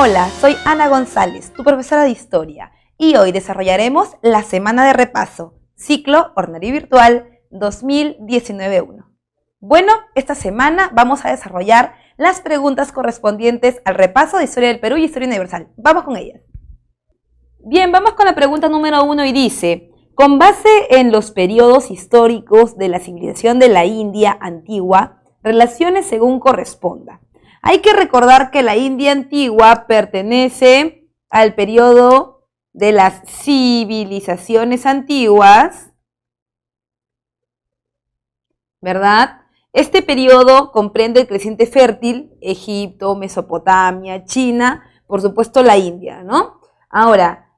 Hola, soy Ana González, tu profesora de Historia, y hoy desarrollaremos la semana de repaso, ciclo Ordinario Virtual 2019-1. Bueno, esta semana vamos a desarrollar las preguntas correspondientes al repaso de Historia del Perú y Historia Universal. Vamos con ellas. Bien, vamos con la pregunta número 1 y dice: con base en los periodos históricos de la civilización de la India antigua, relaciones según corresponda. Hay que recordar que la India antigua pertenece al periodo de las civilizaciones antiguas, ¿verdad? Este periodo comprende el creciente fértil, Egipto, Mesopotamia, China, por supuesto la India, ¿no? Ahora,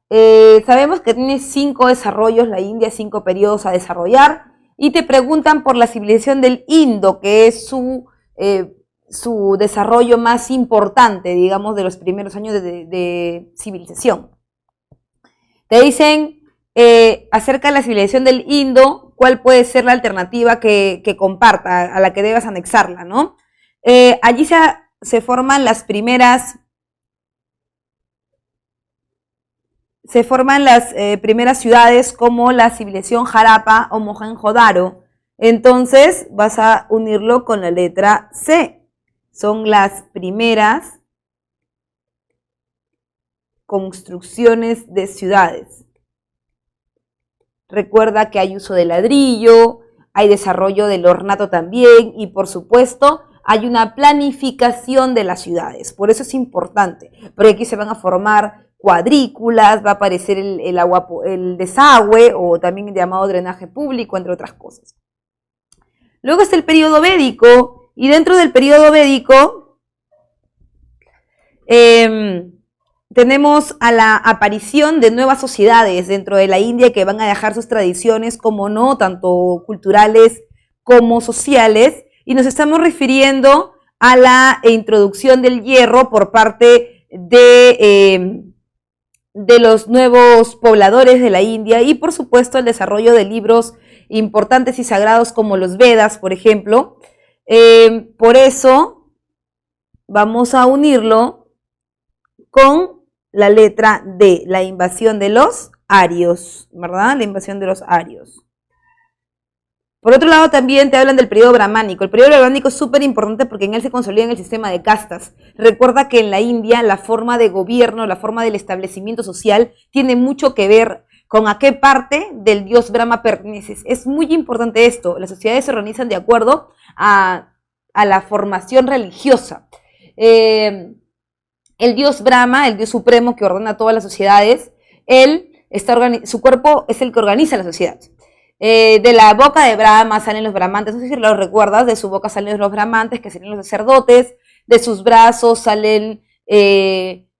sabemos que tiene 5 desarrollos la India, 5 periodos a desarrollar, y te preguntan por la civilización del Indo, que es su desarrollo más importante, digamos, de los primeros años de civilización. Te dicen acerca de la civilización del Indo, cuál puede ser la alternativa que comparta, a la que debas anexarla, ¿no? Allí se forman las primeras ciudades como la civilización Harappa o Mohenjo-Daro. Entonces vas a unirlo con la letra C. Son las primeras construcciones de ciudades. Recuerda que hay uso de ladrillo, hay desarrollo del ornato también y por supuesto hay una planificación de las ciudades. Por eso es importante, porque aquí se van a formar cuadrículas, va a aparecer el desagüe o también llamado drenaje público, entre otras cosas. Luego está el periodo védico. Y dentro del periodo védico tenemos a la aparición de nuevas sociedades dentro de la India que van a dejar sus tradiciones, como no, tanto culturales como sociales, y nos estamos refiriendo a la introducción del hierro por parte de los nuevos pobladores de la India y por supuesto el desarrollo de libros importantes y sagrados como los Vedas, por ejemplo. Por eso vamos a unirlo con la letra D, la invasión de los arios, ¿verdad? La invasión de los arios. Por otro lado, también te hablan del periodo brahmánico. El periodo brahmánico es súper importante porque en él se consolida el sistema de castas. Recuerda que en la India la forma de gobierno, la forma del establecimiento social tiene mucho que ver con a qué parte del dios Brahma perteneces. Es muy importante esto. Las sociedades se organizan de acuerdo a la formación religiosa. El dios Brahma, el dios supremo que ordena a todas las sociedades, su cuerpo es el que organiza la sociedad. De la boca de Brahma salen los brahmantes, no sé si lo recuerdas, de su boca salen los brahmantes, que serían los sacerdotes, de sus brazos salen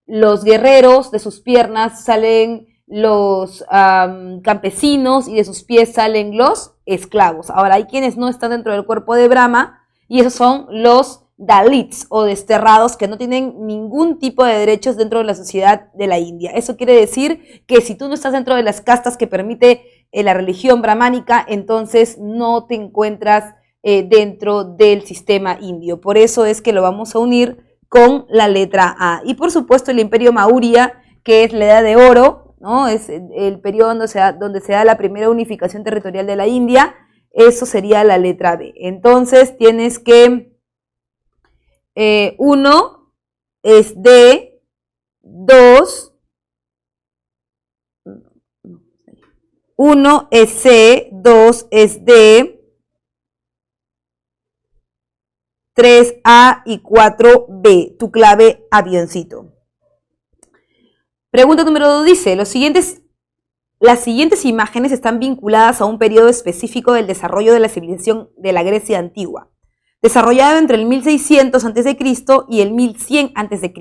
los guerreros, de sus piernas salen los campesinos y de sus pies salen los esclavos. Ahora, hay quienes no están dentro del cuerpo de Brahma y esos son los Dalits o desterrados que no tienen ningún tipo de derechos dentro de la sociedad de la India. Eso quiere decir que si tú no estás dentro de las castas que permite la religión brahmánica, entonces no te encuentras dentro del sistema indio. Por eso es que lo vamos a unir con la letra A. Y por supuesto el Imperio Maurya, que es la Edad de Oro, ¿no? Es el periodo donde se da la primera unificación territorial de la India. Eso sería la letra B. Entonces tienes que 1 es D, 2, 1 es C, 2 es D, 3A y 4B, tu clave avioncito. Pregunta número 2 dice: las siguientes imágenes están vinculadas a un periodo específico del desarrollo de la civilización de la Grecia antigua, desarrollado entre el 1600 a.C. y el 1100 a.C.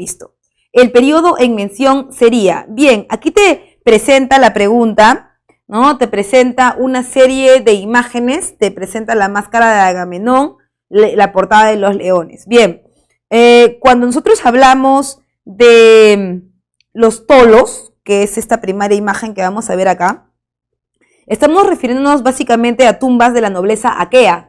El periodo en mención sería, bien, aquí te presenta la pregunta, ¿no? Te presenta una serie de imágenes, te presenta la máscara de Agamenón, la portada de los leones. Bien, cuando nosotros hablamos de los tolos, que es esta primera imagen que vamos a ver acá, estamos refiriéndonos básicamente a tumbas de la nobleza aquea.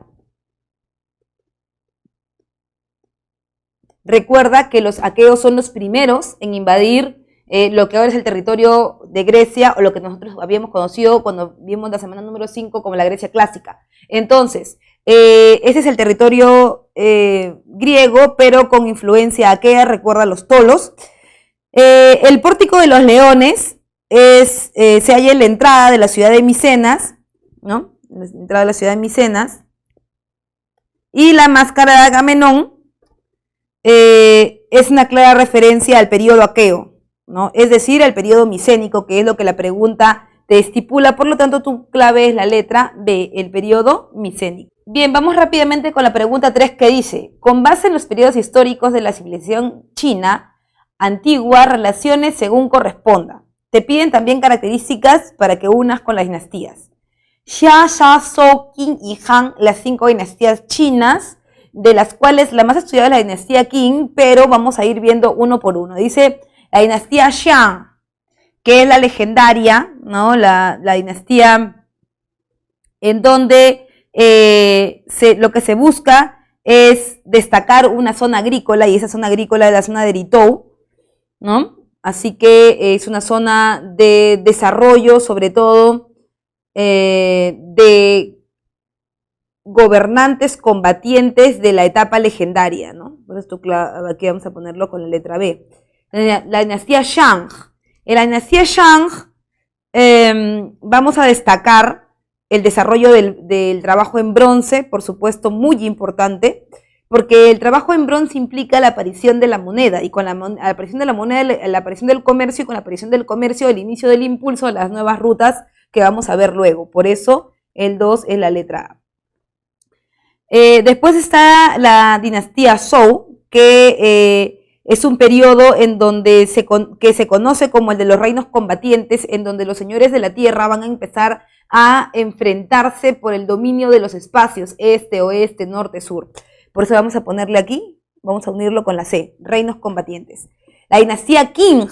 Recuerda que los aqueos son los primeros en invadir lo que ahora es el territorio de Grecia, o lo que nosotros habíamos conocido cuando vimos la semana número 5 como la Grecia clásica. Entonces, ese es el territorio griego, pero con influencia aquea, recuerda los tolos. El pórtico de los leones se halla en la entrada de la ciudad de Micenas, ¿no? La entrada de la ciudad de Micenas. Y la máscara de Agamenón es una clara referencia al periodo aqueo, ¿no? Es decir, al periodo micénico, que es lo que la pregunta te estipula. Por lo tanto, tu clave es la letra B, el periodo micénico. Bien, vamos rápidamente con la pregunta 3, que dice: con base en los periodos históricos de la civilización china antigua, relaciones según corresponda. Te piden también características para que unas con las dinastías. Xia, Xia, Zhou, Qin y Han, las 5 dinastías chinas, de las cuales la más estudiada es la dinastía Qin, pero vamos a ir viendo uno por uno. Dice la dinastía Xiang, que es la legendaria, ¿no? La dinastía en donde lo que se busca es destacar una zona agrícola, y esa zona agrícola es la zona de Ritou, ¿no? Así que es una zona de desarrollo, sobre todo de gobernantes combatientes de la etapa legendaria, ¿no? Por esto aquí vamos a ponerlo con la letra B. La dinastía Shang. En la dinastía Shang vamos a destacar el desarrollo del trabajo en bronce, por supuesto, muy importante, porque el trabajo en bronce implica la aparición de la moneda, y con la aparición de la moneda, la aparición del comercio, y con la aparición del comercio, el inicio del impulso a las nuevas rutas que vamos a ver luego. Por eso el 2 es la letra A. Después está la dinastía Zhou, que es un periodo en donde que se conoce como el de los reinos combatientes, en donde los señores de la tierra van a empezar a enfrentarse por el dominio de los espacios, este, oeste, norte, sur. Por eso vamos a ponerle aquí, vamos a unirlo con la C, reinos combatientes. La dinastía Qing.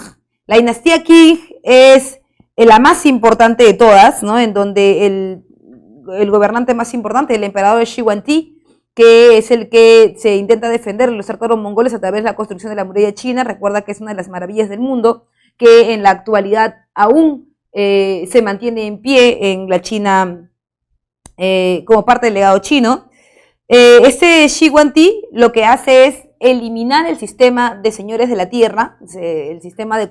La dinastía Qing es la más importante de todas, ¿no? En donde el gobernante más importante, el emperador Shi Huangdi, que es el que se intenta defender de los tártaros mongoles a través de la construcción de la muralla china. Recuerda que es una de las maravillas del mundo, que en la actualidad aún se mantiene en pie en la China como parte del legado chino. Este Shi Huangdi lo que hace es eliminar el sistema de señores de la tierra, el sistema de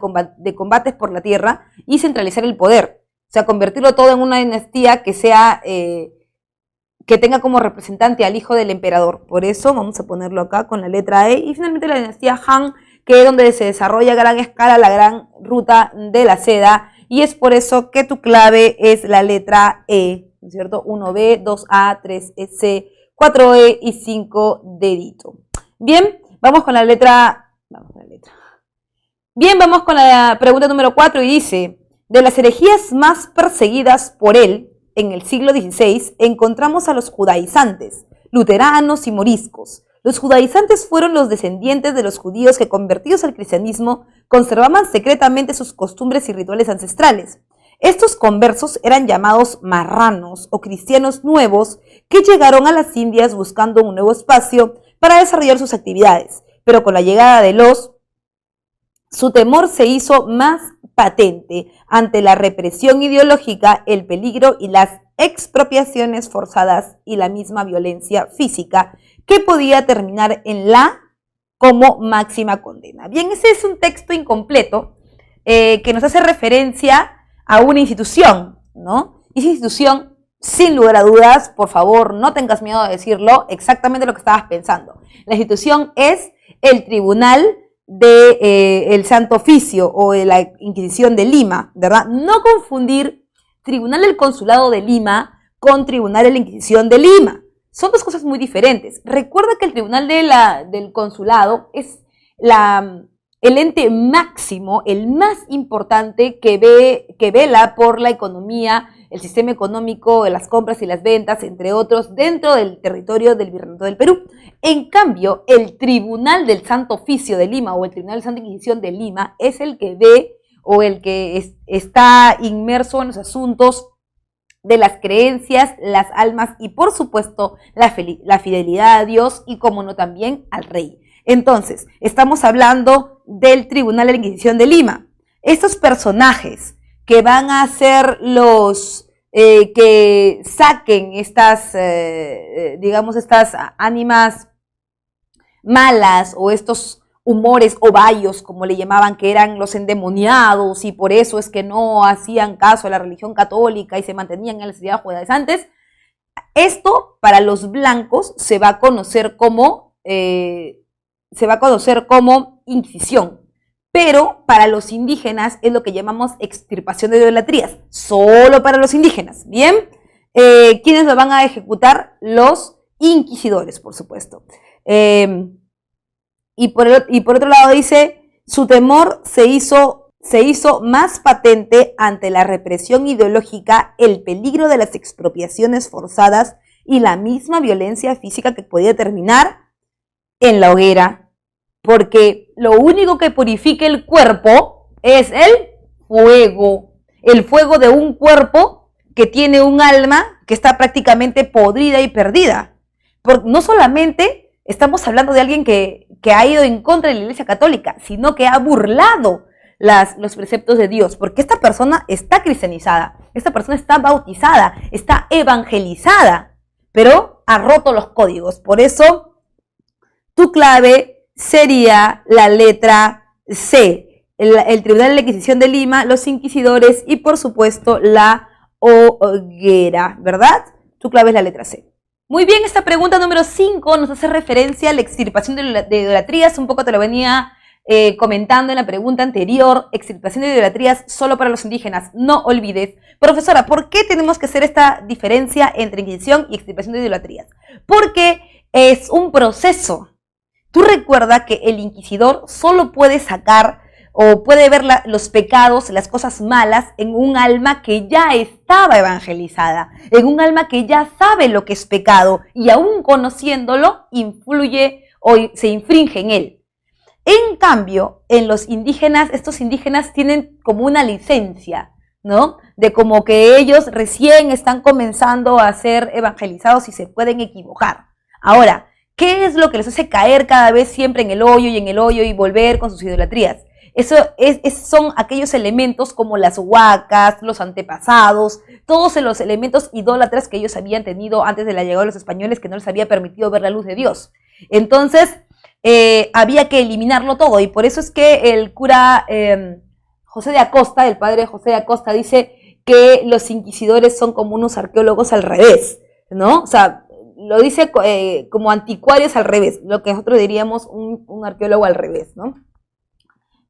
combates por la tierra, y centralizar el poder. O sea, convertirlo todo en una dinastía que sea que tenga como representante al hijo del emperador. Por eso vamos a ponerlo acá con la letra E. Y finalmente la dinastía Han, que es donde se desarrolla a gran escala la gran ruta de la seda, y es por eso que tu clave es la letra E, ¿no es cierto? 1B, 2A, 3C, 4E y 5 dedito. Bien, vamos con la letra. Bien, vamos con la pregunta número 4, y dice: de las herejías más perseguidas por él en el siglo XVI, encontramos a los judaizantes, luteranos y moriscos. Los judaizantes fueron los descendientes de los judíos que, convertidos al cristianismo, conservaban secretamente sus costumbres y rituales ancestrales. Estos conversos eran llamados marranos o cristianos nuevos, que llegaron a las Indias buscando un nuevo espacio para desarrollar sus actividades, pero con la llegada de su temor se hizo más patente ante la represión ideológica, el peligro y las expropiaciones forzadas y la misma violencia física, que podía terminar en la como máxima condena. Bien, ese es un texto incompleto que nos hace referencia a una institución, ¿no? Y esa institución, sin lugar a dudas, por favor, no tengas miedo de decirlo, exactamente lo que estabas pensando. La institución es el Tribunal del Santo Oficio o de la Inquisición de Lima, ¿verdad? No confundir Tribunal del Consulado de Lima con Tribunal de la Inquisición de Lima. Son dos cosas muy diferentes. Recuerda que el Tribunal del Consulado es el ente máximo, el más importante que vela por la economía, el sistema económico, de las compras y las ventas, entre otros, dentro del territorio del Virreinato del Perú. En cambio, el Tribunal del Santo Oficio de Lima o el Tribunal de Santa Inquisición de Lima es el que ve o el que está inmerso en los asuntos de las creencias, las almas y, por supuesto, la fidelidad a Dios y, como no, también al rey. Entonces, estamos hablando del Tribunal de la Inquisición de Lima. Estos personajes que van a ser los que saquen estas, digamos, estas ánimas malas o estos humores o bayos, como le llamaban, que eran los endemoniados y por eso es que no hacían caso a la religión católica y se mantenían en la sociedad judaizantes. Esto para los blancos se va a conocer como Inquisición, pero para los indígenas es lo que llamamos extirpación de idolatrías, solo para los indígenas, ¿bien? ¿Quiénes lo van a ejecutar? Los inquisidores, por supuesto. Y por otro lado dice, su temor se hizo más patente ante la represión ideológica, el peligro de las expropiaciones forzadas y la misma violencia física que podía terminar en la hoguera, porque lo único que purifica el cuerpo es el fuego de un cuerpo que tiene un alma que está prácticamente podrida y perdida. No solamente estamos hablando de alguien que ha ido en contra de la Iglesia Católica, sino que ha burlado los preceptos de Dios, porque esta persona está cristianizada, esta persona está bautizada, está evangelizada, pero ha roto los códigos. Por eso, tu clave sería la letra C, el Tribunal de la Inquisición de Lima, los inquisidores y, por supuesto, la hoguera, ¿verdad? Tu clave es la letra C. Muy bien, esta pregunta número 5 nos hace referencia a la extirpación de idolatrías. Un poco te lo venía comentando en la pregunta anterior. Extirpación de idolatrías solo para los indígenas. No olvides. Profesora, ¿por qué tenemos que hacer esta diferencia entre Inquisición y extirpación de idolatrías? Porque es un proceso. Tú recuerda que el inquisidor solo puede sacar o puede ver los pecados, las cosas malas en un alma que ya estaba evangelizada, en un alma que ya sabe lo que es pecado y aún conociéndolo influye o se infringe en él. En cambio, en los indígenas, estos indígenas tienen como una licencia, ¿no? De como que ellos recién están comenzando a ser evangelizados y se pueden equivocar. Ahora, ¿qué es lo que les hace caer cada vez siempre en el hoyo y volver con sus idolatrías? Son aquellos elementos como las huacas, los antepasados, todos los elementos idólatras que ellos habían tenido antes de la llegada de los españoles, que no les había permitido ver la luz de Dios. Entonces, había que eliminarlo todo, y por eso es que el cura José de Acosta, el padre José de Acosta, dice que los inquisidores son como unos arqueólogos al revés, ¿no? O sea, lo dice como anticuarios al revés, lo que nosotros diríamos un arqueólogo al revés, ¿no?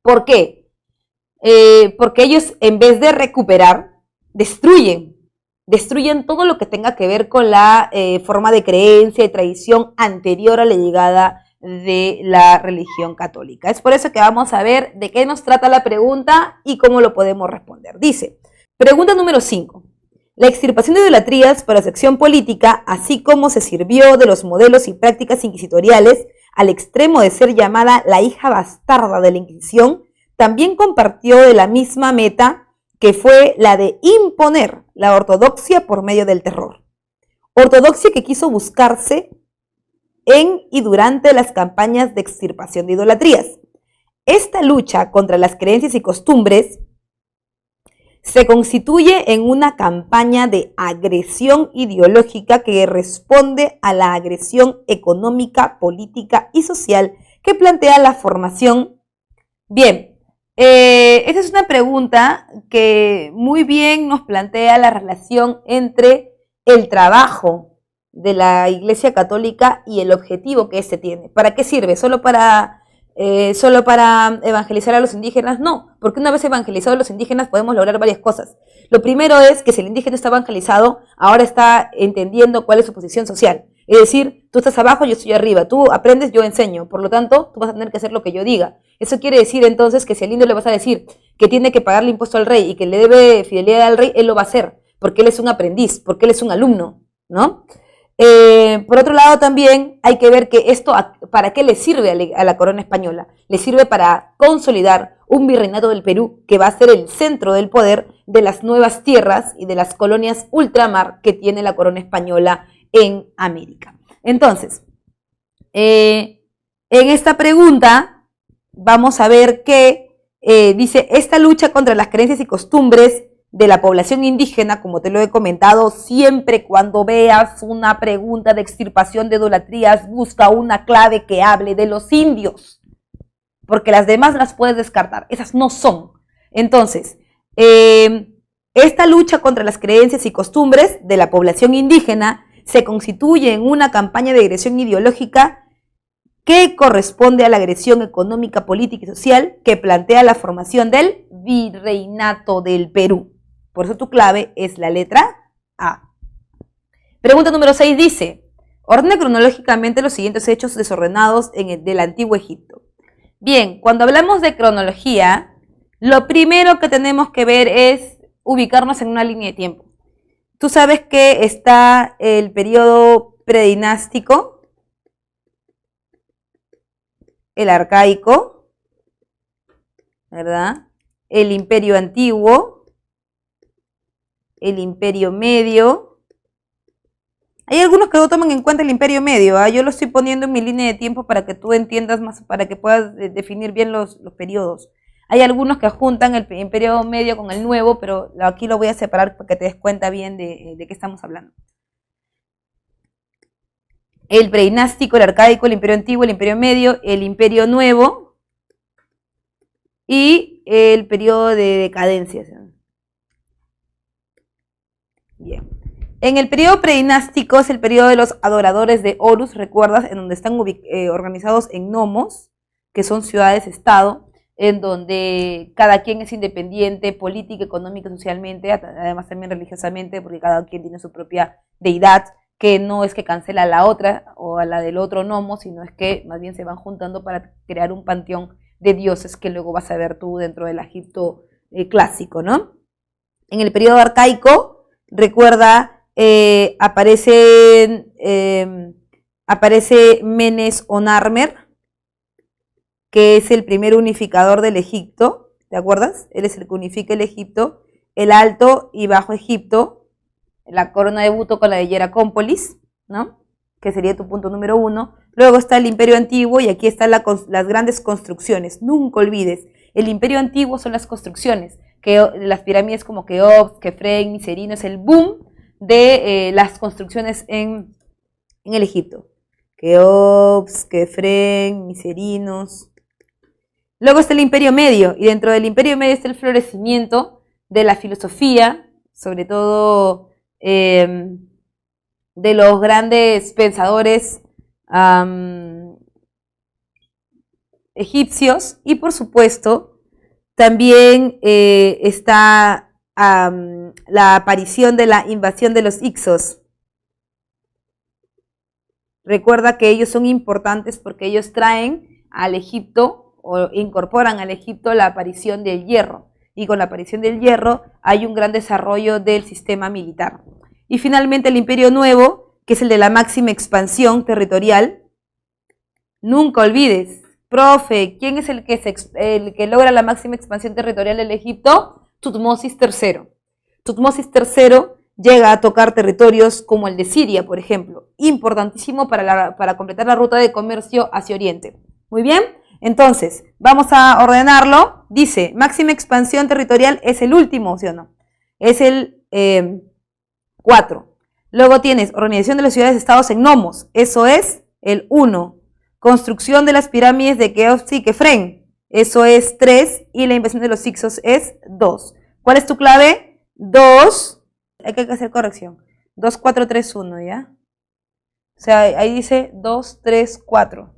¿Por qué? Porque ellos, en vez de recuperar, destruyen todo lo que tenga que ver con la forma de creencia y tradición anterior a la llegada de la religión católica. Es por eso que vamos a ver de qué nos trata la pregunta y cómo lo podemos responder. Dice, pregunta número 5. La extirpación de idolatrías para su acción política, así como se sirvió de los modelos y prácticas inquisitoriales al extremo de ser llamada la hija bastarda de la Inquisición, también compartió de la misma meta que fue la de imponer la ortodoxia por medio del terror. Ortodoxia que quiso buscarse en y durante las campañas de extirpación de idolatrías. Esta lucha contra las creencias y costumbres se constituye en una campaña de agresión ideológica que responde a la agresión económica, política y social que plantea la formación. Bien, esta es una pregunta que muy bien nos plantea la relación entre el trabajo de la Iglesia Católica y el objetivo que éste tiene. ¿Para qué sirve? ¿Solo para evangelizar a los indígenas? No, porque una vez evangelizados a los indígenas podemos lograr varias cosas. Lo primero es que si el indígena está evangelizado, ahora está entendiendo cuál es su posición social. Es decir, tú estás abajo, yo estoy arriba, tú aprendes, yo enseño, por lo tanto, tú vas a tener que hacer lo que yo diga. Eso quiere decir entonces que si al indio le vas a decir que tiene que pagarle impuesto al rey y que le debe fidelidad al rey, él lo va a hacer, porque él es un aprendiz, porque él es un alumno, ¿no? Por otro lado, también hay que ver que esto, ¿para qué le sirve a la corona española? Le sirve para consolidar un virreinato del Perú que va a ser el centro del poder de las nuevas tierras y de las colonias ultramar que tiene la corona española en América. Entonces, En esta pregunta vamos a ver que dice, esta lucha contra las creencias y costumbres de la población indígena, como te lo he comentado, siempre cuando veas una pregunta de extirpación de idolatrías, busca una clave que hable de los indios, porque las demás las puedes descartar, esas no son. Entonces, esta lucha contra las creencias y costumbres de la población indígena se constituye en una campaña de agresión ideológica que corresponde a la agresión económica, política y social que plantea la formación del virreinato del Perú. Por eso tu clave es la letra A. Pregunta número 6 dice, ordena cronológicamente los siguientes hechos desordenados del Antiguo Egipto. Bien, cuando hablamos de cronología, lo primero que tenemos que ver es ubicarnos en una línea de tiempo. Tú sabes que está el periodo predinástico, el arcaico, ¿verdad? El imperio antiguo, el imperio medio. Hay algunos que no toman en cuenta el imperio medio, ¿eh? Yo lo estoy poniendo en mi línea de tiempo para que tú entiendas más, para que puedas definir bien los periodos. Hay algunos que juntan el imperio medio con el nuevo, pero aquí lo voy a separar para que te des cuenta bien de qué estamos hablando. El predinástico, el arcaico, el imperio antiguo, el imperio medio, el imperio nuevo y el periodo de decadencia. Bien. En el periodo predinástico es el periodo de los adoradores de Horus, ¿recuerdas? En donde están organizados en nomos, que son ciudades-estado, en donde cada quien es independiente, política, económica, socialmente, además también religiosamente, porque cada quien tiene su propia deidad, que no es que cancela a la otra o a la del otro nomo, sino es que más bien se van juntando para crear un panteón de dioses que luego vas a ver tú dentro del Egipto clásico, ¿no? En el periodo arcaico, recuerda, aparece Menes Onarmer, que es el primer unificador del Egipto, ¿te acuerdas? Él es el que unifica el Egipto, el Alto y Bajo Egipto, la corona de Buto con la de Hieracómpolis, ¿no? Que sería tu punto número 1. Luego está el Imperio Antiguo y aquí están las grandes construcciones. Nunca olvides, el Imperio Antiguo son las construcciones, que las pirámides como Keops, Kefren, Micerino, es el boom de las construcciones en el Egipto. Keops, Kefren, Micerinos. Luego está el Imperio Medio, y dentro del Imperio Medio está el florecimiento de la filosofía, sobre todo de los grandes pensadores egipcios, y por supuesto también está la aparición de la invasión de los Hyksos. Recuerda que ellos son importantes porque ellos traen al Egipto o incorporan al Egipto la aparición del hierro. Y con la aparición del hierro hay un gran desarrollo del sistema militar. Y finalmente el Imperio Nuevo, que es el de la máxima expansión territorial. Nunca olvides, profe, ¿quién es el que logra la máxima expansión territorial del Egipto? Tutmosis III. Tutmosis III llega a tocar territorios como el de Siria, por ejemplo. Importantísimo para completar la ruta de comercio hacia Oriente. Muy bien. Entonces, vamos a ordenarlo. Dice, máxima expansión territorial es el último, ¿sí o no? Es el 4. Luego tienes organización de las ciudades-estados en nomos. Eso es el 1. Construcción de las pirámides de Keops y Kefren. Eso es 3. Y la invasión de los Hyksos es 2. ¿Cuál es tu clave? 2. Hay que hacer corrección. 2, 4, 3, 1, ¿ya? O sea, ahí dice 2, 3, 4.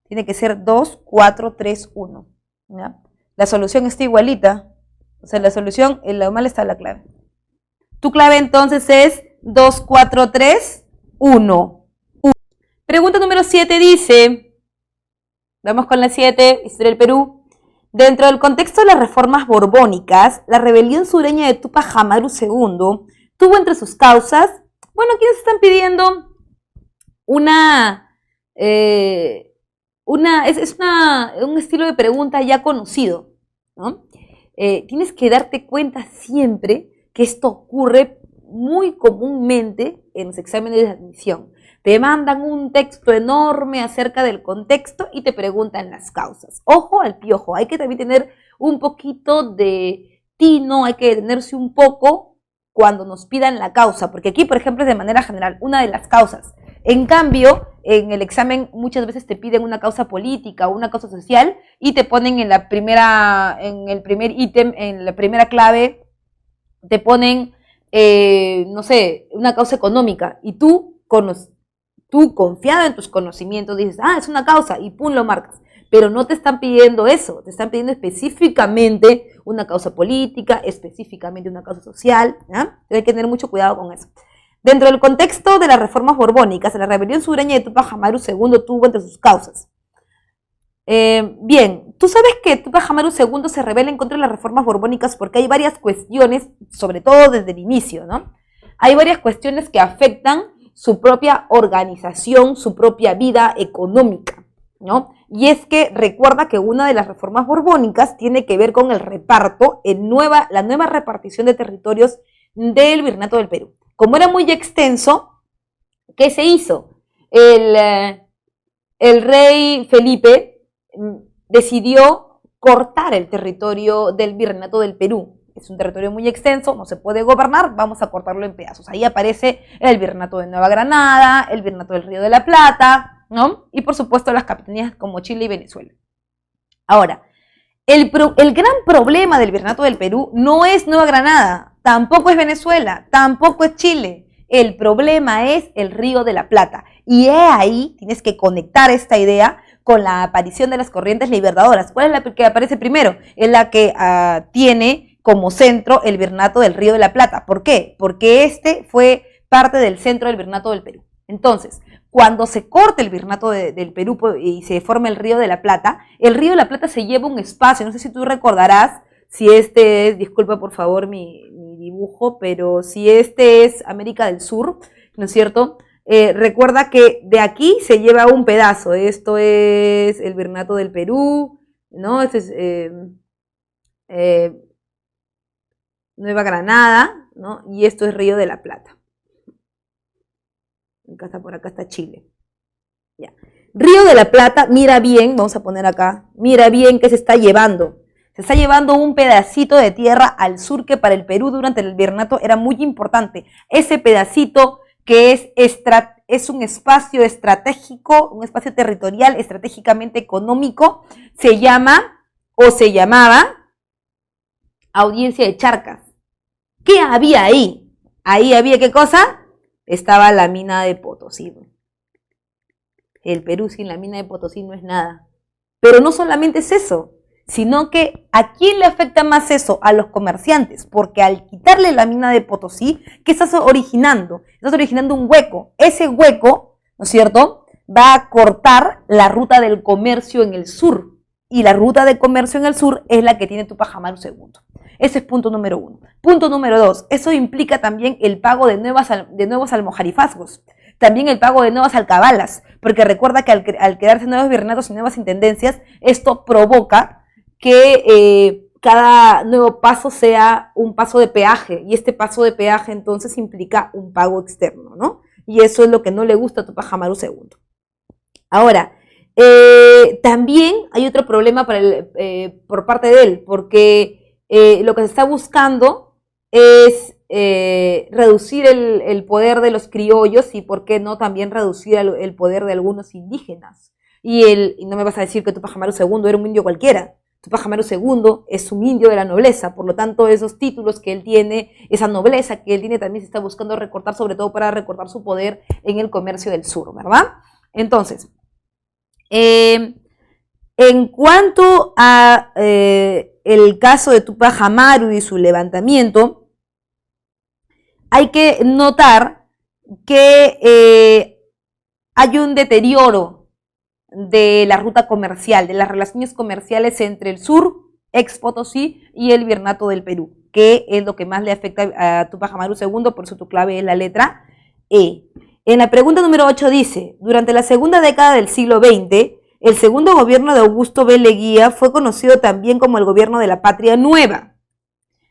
Tiene que ser 2, 4, 3, 1. ¿Ya? La solución está igualita. O sea, la solución, en lo mal está la clave. Tu clave entonces es 2, 4, 3, 1. Pregunta número 7 dice, vamos con la 7, historia del Perú. Dentro del contexto de las reformas borbónicas, la rebelión sureña de Túpac Amaru II tuvo entre sus causas, bueno, aquí nos están pidiendo un estilo de pregunta ya conocido, ¿no? Tienes que darte cuenta siempre que esto ocurre muy comúnmente en los exámenes de admisión. Te mandan un texto enorme acerca del contexto y te preguntan las causas. Ojo al piojo, hay que también tener un poquito de tino, hay que detenerse un poco cuando nos pidan la causa, porque aquí, por ejemplo, es de manera general, una de las causas. En cambio, en el examen muchas veces te piden una causa política o una causa social y te ponen en el primer ítem, en la primera clave, te ponen, no sé, una causa económica y tú confiado en tus conocimientos dices, es una causa y pum, lo marcas. Pero no te están pidiendo eso, te están pidiendo específicamente una causa política, específicamente una causa social, ¿ya? Hay que tener mucho cuidado con eso. Dentro del contexto de las reformas borbónicas, la rebelión sureña de Túpac Amaru II tuvo entre sus causas. Bien, tú sabes que Túpac Amaru II se rebela en contra de las reformas borbónicas porque hay varias cuestiones, sobre todo desde el inicio, ¿no? Hay varias cuestiones que afectan su propia organización, su propia vida económica, ¿no? Y es que recuerda que una de las reformas borbónicas tiene que ver con el reparto, la nueva repartición de territorios del Virreinato del Perú. Como era muy extenso, ¿qué se hizo? El rey Felipe decidió cortar el territorio del Virreinato del Perú. Es un territorio muy extenso, no se puede gobernar, vamos a cortarlo en pedazos. Ahí aparece el Virreinato de Nueva Granada, el Virreinato del Río de la Plata, ¿no? Y por supuesto las capitanías como Chile y Venezuela. Ahora, el gran problema del Virreinato del Perú no es Nueva Granada, tampoco es Venezuela, tampoco es Chile. El problema es el Río de la Plata. Y ahí tienes que conectar esta idea con la aparición de las corrientes libertadoras. ¿Cuál es la que aparece primero? Es la que tiene como centro el Virreinato del Río de la Plata. ¿Por qué? Porque este fue parte del centro del Virreinato del Perú. Entonces, cuando se corta el Virreinato del Perú y se forma el Río de la Plata se lleva un espacio, no sé si tú recordarás, si este es, disculpa por favor mi dibujo, pero si este es América del Sur, ¿no es cierto? Recuerda que de aquí se lleva un pedazo, esto es el Virreinato del Perú, ¿no? Este es Nueva Granada, ¿no? Y esto es Río de la Plata. Por acá está Chile. Ya. Río de la Plata, mira bien, vamos a poner acá, mira bien que se está llevando. Se está llevando un pedacito de tierra al sur que para el Perú durante el virreinato era muy importante. Ese pedacito que es un espacio estratégico, un espacio territorial estratégicamente económico, se llama o se llamaba Audiencia de Charcas. ¿Qué había ahí? Ahí había ¿qué cosa? Estaba la mina de Potosí. El Perú sin la mina de Potosí no es nada. Pero no solamente es eso, sino que ¿a quién le afecta más eso? A los comerciantes, porque al quitarle la mina de Potosí, ¿qué estás originando? Estás originando un hueco. Ese hueco, ¿no es cierto?, va a cortar la ruta del comercio en el sur. Y la ruta de comercio en el sur es la que tiene Túpac Amaru II. Ese es punto número 1. Punto número 2, eso implica también el pago de nuevos almojarifazgos, también el pago de nuevas alcabalas, porque recuerda que al quedarse nuevos virreinatos y nuevas intendencias, esto provoca que cada nuevo paso sea un paso de peaje, y este paso de peaje entonces implica un pago externo, ¿no? Y eso es lo que no le gusta a Túpac Amaru II. Ahora, también hay otro problema por parte de él, porque lo que se está buscando es reducir el poder de los criollos y, ¿por qué no?, también reducir el poder de algunos indígenas. Y no me vas a decir que Túpac Amaru II era un indio cualquiera. Túpac Amaru II es un indio de la nobleza, por lo tanto esos títulos que él tiene, esa nobleza que él tiene, también se está buscando recortar, sobre todo para recortar su poder en el comercio del sur, ¿verdad? Entonces, en cuanto a el caso de Túpac Amaru y su levantamiento, hay que notar que hay un deterioro de la ruta comercial, de las relaciones comerciales entre el sur, ex Potosí, y el Virreinato del Perú, que es lo que más le afecta a Túpac Amaru II, por eso tu clave es la letra E. En la pregunta número 8 dice, durante la segunda década del siglo XX, el segundo gobierno de Augusto B. Leguía fue conocido también como el gobierno de la Patria Nueva,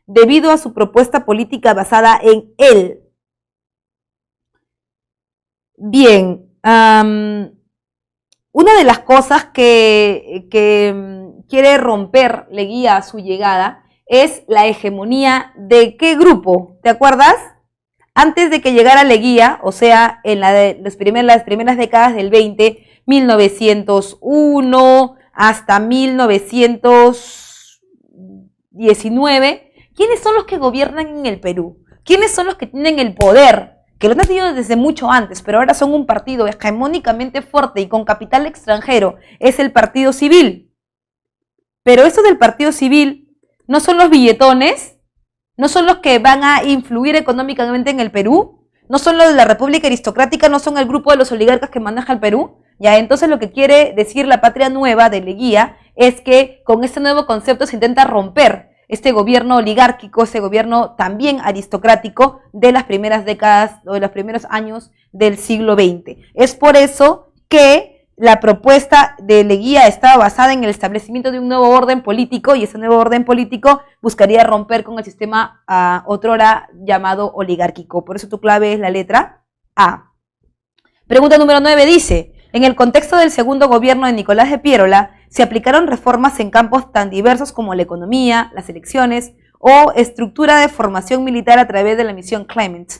debido a su propuesta política basada en el Bien, una de las cosas que quiere romper Leguía a su llegada es la hegemonía de ¿qué grupo? ¿Te acuerdas? Antes de que llegara Leguía, o sea, en las primeras décadas del 20, 1901 hasta 1919, ¿quiénes son los que gobiernan en el Perú? ¿Quiénes son los que tienen el poder? Que lo han tenido desde mucho antes, pero ahora son un partido hegemónicamente fuerte y con capital extranjero, es el Partido Civil. Pero eso del Partido Civil no son los billetones, no son los que van a influir económicamente en el Perú, no son los de la República Aristocrática, no son el grupo de los oligarcas que maneja el Perú. Ya, entonces lo que quiere decir la patria nueva de Leguía es que con este nuevo concepto se intenta romper este gobierno oligárquico, ese gobierno también aristocrático de las primeras décadas o de los primeros años del siglo XX. Es por eso que la propuesta de Leguía estaba basada en el establecimiento de un nuevo orden político, y ese nuevo orden político buscaría romper con el sistema otrora llamado oligárquico. Por eso tu clave es la letra A. Pregunta número 9 dice: en el contexto del segundo gobierno de Nicolás de Piérola, se aplicaron reformas en campos tan diversos como la economía, las elecciones o estructura de formación militar a través de la misión Clement.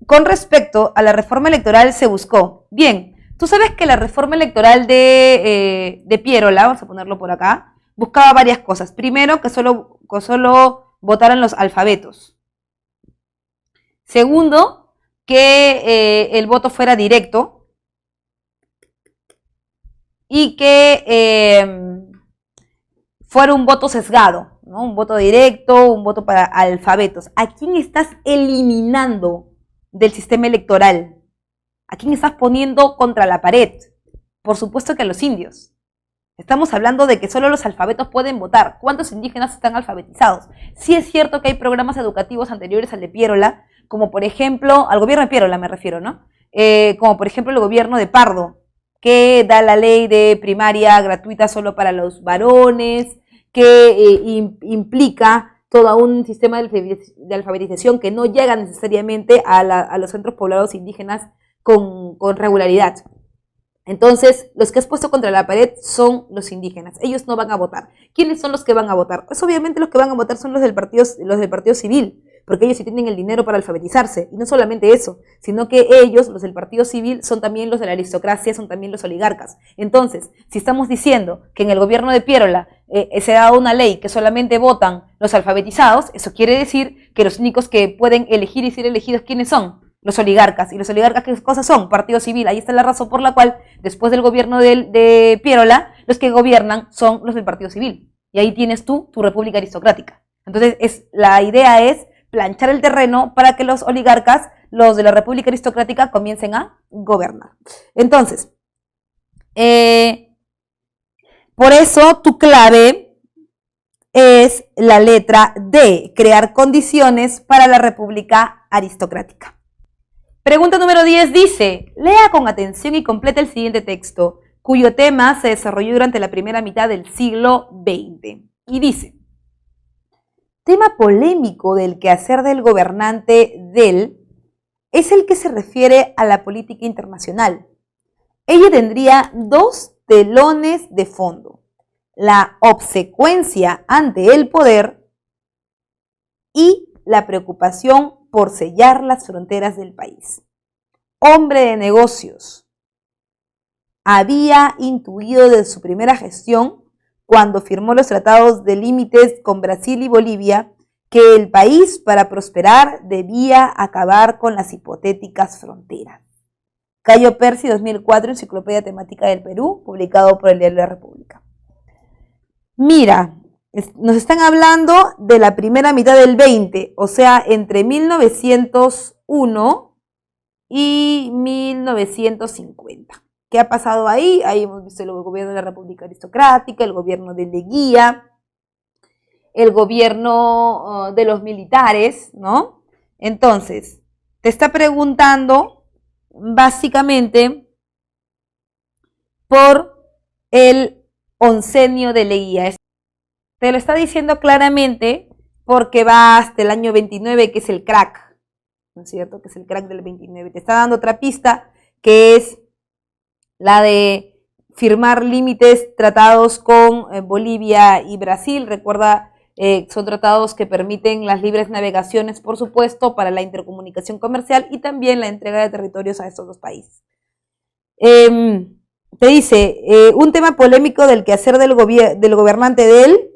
Con respecto a la reforma electoral se buscó, bien, tú sabes que la reforma electoral de Piérola, vamos a ponerlo por acá, buscaba varias cosas. Primero, que solo votaran los alfabetos. Segundo, que el voto fuera directo. Y que fuera un voto sesgado, ¿no? Un voto directo, un voto para alfabetos. ¿A quién estás eliminando del sistema electoral? ¿A quién estás poniendo contra la pared? Por supuesto que a los indios. Estamos hablando de que solo los alfabetos pueden votar. ¿Cuántos indígenas están alfabetizados? Sí es cierto que hay programas educativos anteriores al de Piérola, como por ejemplo, al gobierno de Piérola me refiero, ¿no? Como por ejemplo el gobierno de Pardo, que da la ley de primaria gratuita solo para los varones, que implica todo un sistema de alfabetización que no llega necesariamente a los centros poblados indígenas con regularidad. Entonces, los que has puesto contra la pared son los indígenas. Ellos no van a votar. ¿Quiénes son los que van a votar? Pues obviamente los que van a votar son los del partido civil, porque ellos sí tienen el dinero para alfabetizarse. Y no solamente eso, sino que ellos, los del Partido Civil, son también los de la aristocracia, son también los oligarcas. Entonces, si estamos diciendo que en el gobierno de Piérola se ha dado una ley que solamente votan los alfabetizados, eso quiere decir que los únicos que pueden elegir y ser elegidos, ¿quiénes son? Los oligarcas. ¿Y los oligarcas qué cosas son? Partido Civil. Ahí está la razón por la cual, después del gobierno de Piérola, los que gobiernan son los del Partido Civil. Y ahí tienes tú tu república aristocrática. Entonces, la idea es planchar el terreno para que los oligarcas, los de la república aristocrática, comiencen a gobernar. Entonces, por eso tu clave es la letra D, crear condiciones para la república aristocrática. Pregunta número 10 dice: lea con atención y completa el siguiente texto, cuyo tema se desarrolló durante la primera mitad del siglo XX. Y dice: tema polémico del quehacer del gobernante es el que se refiere a la política internacional. Ella tendría dos telones de fondo: la obsecuencia ante el poder y la preocupación por sellar las fronteras del país. Hombre de negocios, había intuido desde su primera gestión, cuando firmó los tratados de límites con Brasil y Bolivia, que el país, para prosperar, debía acabar con las hipotéticas fronteras. Cayo Percy, 2004, Enciclopedia Temática del Perú, publicado por el Diario de la República. Mira, nos están hablando de la primera mitad del 20, o sea, entre 1901 y 1950. ¿Qué ha pasado ahí? Ahí hemos visto el gobierno de la República Aristocrática, el gobierno de Leguía, el gobierno de los militares, ¿no? Entonces, te está preguntando básicamente por el oncenio de Leguía. Te lo está diciendo claramente porque va hasta el año 29, que es el crack. ¿no es cierto? Que es el crack del 29. Te está dando otra pista, que es la de firmar límites tratados con Bolivia y Brasil. Recuerda, son tratados que permiten las libres navegaciones, por supuesto, para la intercomunicación comercial y también la entrega de territorios a estos dos países. Te dice, un tema polémico del quehacer del gobernante del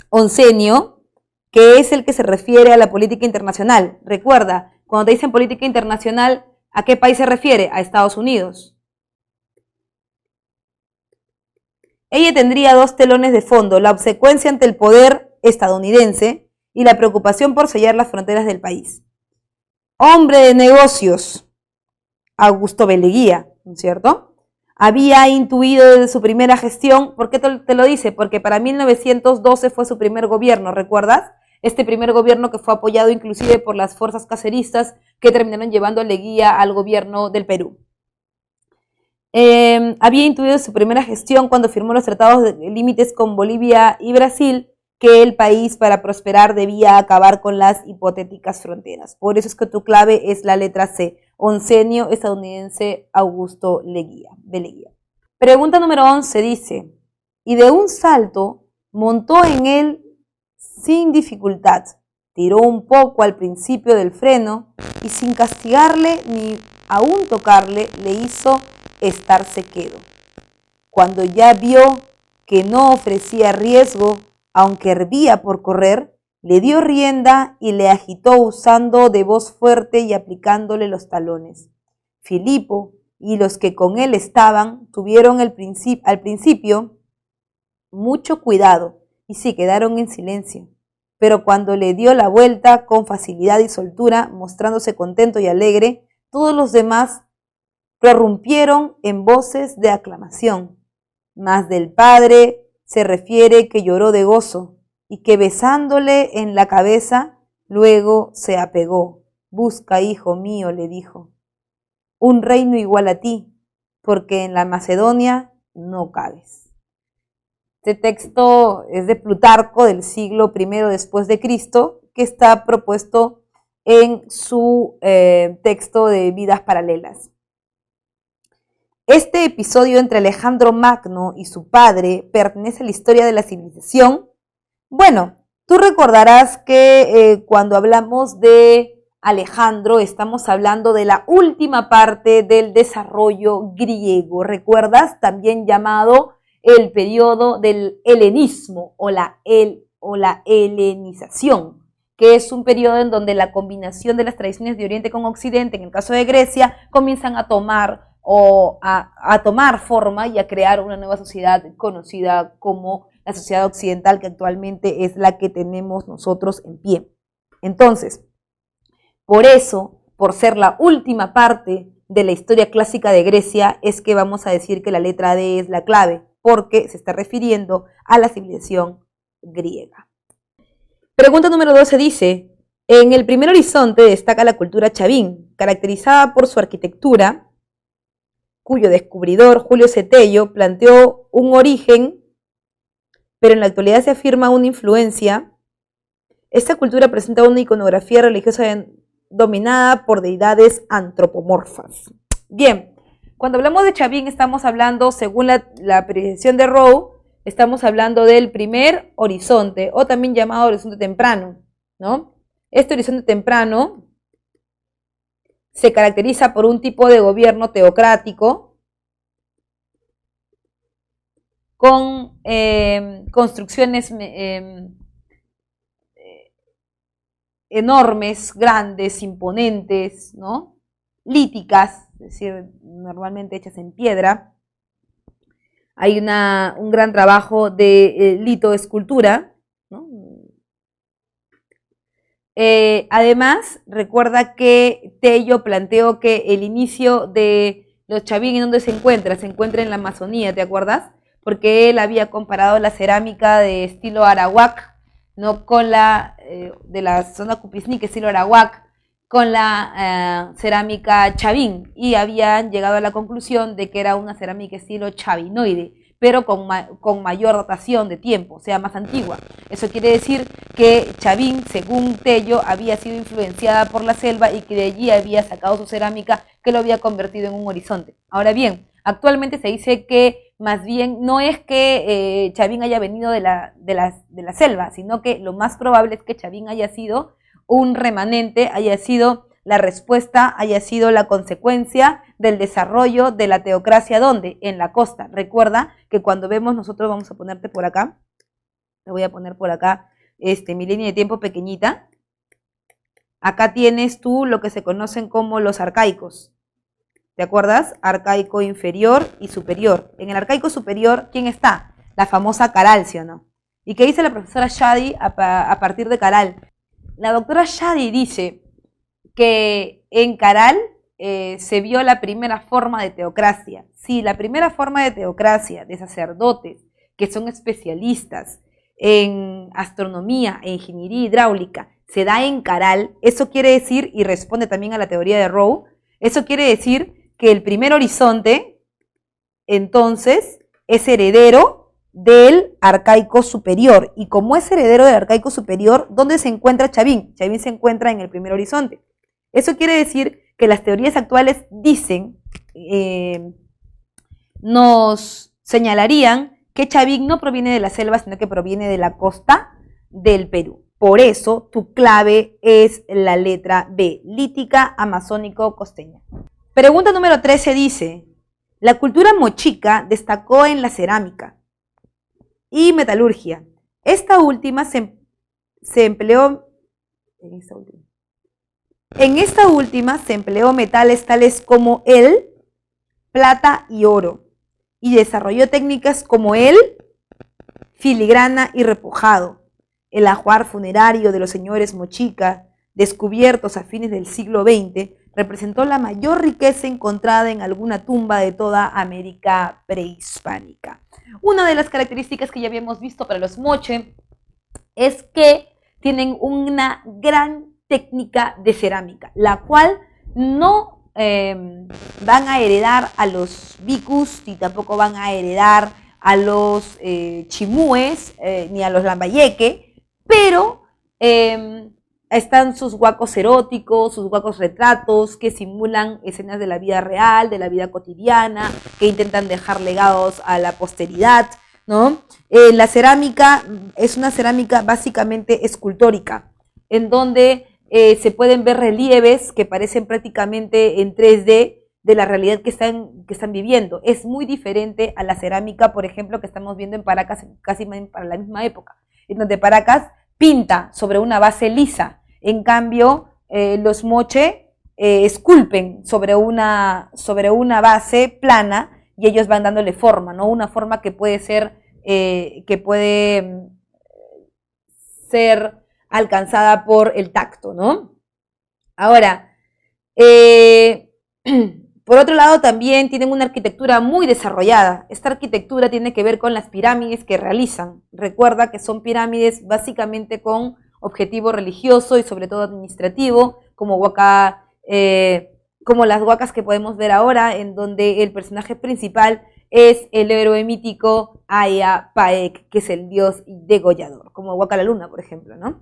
oncenio, que es el que se refiere a la política internacional. Recuerda, cuando te dicen política internacional, ¿a qué país se refiere? A Estados Unidos. Ella tendría dos telones de fondo, la obsecuencia ante el poder estadounidense y la preocupación por sellar las fronteras del país. Hombre de negocios, Augusto B. Leguía, ¿no es cierto? Había intuido desde su primera gestión. ¿Por qué te lo dice? Porque para 1912 fue su primer gobierno, ¿recuerdas? Este primer gobierno que fue apoyado inclusive por las fuerzas caceristas que terminaron llevando a Leguía al gobierno del Perú. Había intuido en su primera gestión cuando firmó los tratados de límites con Bolivia y Brasil que el país para prosperar debía acabar con las hipotéticas fronteras. Por eso es que tu clave es la letra C, oncenio estadounidense Augusto Leguía, de Leguía. Pregunta número 11 dice, y de un salto montó en él sin dificultad, tiró un poco al principio del freno y sin castigarle ni aún tocarle le hizo estarse quedo. Cuando ya vio que no ofrecía riesgo, aunque hervía por correr, le dio rienda y le agitó usando de voz fuerte y aplicándole los talones. Filipo y los que con él estaban tuvieron al principio mucho cuidado y se quedaron en silencio. Pero cuando le dio la vuelta con facilidad y soltura, mostrándose contento y alegre, todos los demás prorrumpieron en voces de aclamación. Mas del padre se refiere que lloró de gozo y que besándole en la cabeza, luego se apegó. Busca, hijo mío, le dijo, un reino igual a ti, porque en la Macedonia no cabes. Este texto es de Plutarco del siglo I después de Cristo, que está propuesto en su texto de Vidas Paralelas. Este episodio entre Alejandro Magno y su padre pertenece a la historia de la civilización. Bueno, tú recordarás que cuando hablamos de Alejandro estamos hablando de la última parte del desarrollo griego. ¿Recuerdas? También llamado el periodo del helenismo o la helenización, que es un periodo en donde la combinación de las tradiciones de Oriente con Occidente, en el caso de Grecia, comienzan a tomar forma y a crear una nueva sociedad conocida como la sociedad occidental, que actualmente es la que tenemos nosotros en pie. Entonces, por eso, por ser la última parte de la historia clásica de Grecia, es que vamos a decir que la letra D es la clave, porque se está refiriendo a la civilización griega. Pregunta número 12 dice, en el primer horizonte destaca la cultura chavín, caracterizada por su arquitectura, cuyo descubridor, Julio Cetello, planteó un origen, pero en la actualidad se afirma una influencia. Esta cultura presenta una iconografía religiosa dominada por deidades antropomorfas. Bien, cuando hablamos de Chavín estamos hablando, según la apreciación de Rowe, estamos hablando del primer horizonte, o también llamado horizonte temprano, ¿no? Este horizonte temprano se caracteriza por un tipo de gobierno teocrático con construcciones enormes, grandes, imponentes, ¿no? Líticas, es decir, normalmente hechas en piedra. Hay un gran trabajo de litoescultura, ¿no? Además, recuerda que Tello planteó que el inicio de los chavín, ¿en dónde se encuentra? Se encuentra en la Amazonía, ¿te acuerdas? Porque él había comparado la cerámica de estilo arawak, no con la de la zona Cupizní, que es estilo arawak, con la cerámica chavín, y habían llegado a la conclusión de que era una cerámica estilo chavinoide. pero con mayor datación de tiempo, o sea, más antigua. Eso quiere decir que Chavín, según Tello, había sido influenciada por la selva y que de allí había sacado su cerámica que lo había convertido en un horizonte. Ahora bien, actualmente se dice que más bien no es que Chavín haya venido de la selva, sino que lo más probable es que Chavín haya sido un remanente, haya sido la respuesta, haya sido la consecuencia del desarrollo de la teocracia. ¿Dónde? En la costa. Recuerda que cuando vemos, nosotros vamos a ponerte por acá, te voy a poner por acá mi línea de tiempo pequeñita. Acá tienes tú lo que se conocen como los arcaicos. ¿Te acuerdas? Arcaico inferior y superior. En el arcaico superior, ¿quién está? La famosa Caral, ¿sí o no? ¿Y qué dice la profesora Shadi a partir de Caral? La doctora Shadi dice que en Caral se vio la primera forma de teocracia. Sí, la primera forma de teocracia de sacerdotes que son especialistas en astronomía e ingeniería hidráulica se da en Caral. Eso quiere decir, y responde también a la teoría de Rowe, eso quiere decir que el primer horizonte, entonces, es heredero del arcaico superior. Y como es heredero del arcaico superior, ¿dónde se encuentra Chavín? Chavín se encuentra en el primer horizonte. Eso quiere decir que las teorías actuales dicen, nos señalarían que Chavín no proviene de la selva, sino que proviene de la costa del Perú. Por eso tu clave es la letra B, lítica amazónico-costeña. Pregunta número 13 dice, la cultura mochica destacó en la cerámica y metalurgia. Esta última se empleó... En esta última se empleó metales tales como el plata y oro, y desarrolló técnicas como el filigrana y repujado, el ajuar funerario de los señores mochica, descubiertos a fines del siglo XX, representó la mayor riqueza encontrada en alguna tumba de toda América prehispánica. Una de las características que ya habíamos visto para los moche es que tienen una gran técnica de cerámica, la cual no van a heredar a los bicus, ni tampoco van a heredar a los chimúes, ni a los lambayeque, pero están sus huacos eróticos, sus huacos retratos que simulan escenas de la vida real, de la vida cotidiana, que intentan dejar legados a la posteridad, ¿no? La cerámica es una cerámica básicamente escultórica, en donde se pueden ver relieves que parecen prácticamente en 3D de la realidad que están viviendo. Es muy diferente a la cerámica, por ejemplo, que estamos viendo en Paracas casi para la misma época, en donde Paracas pinta sobre una base lisa. En cambio, los moche esculpen sobre una base plana y ellos van dándole forma, ¿no? Una forma que puede ser alcanzada por el tacto, ¿no? Ahora, por otro lado, también tienen una arquitectura muy desarrollada. Esta arquitectura tiene que ver con las pirámides que realizan. Recuerda que son pirámides básicamente con objetivo religioso y sobre todo administrativo, como las huacas que podemos ver ahora, en donde el personaje principal es el héroe mítico Aya Paek, que es el dios degollador, como Huaca la Luna, por ejemplo, ¿no?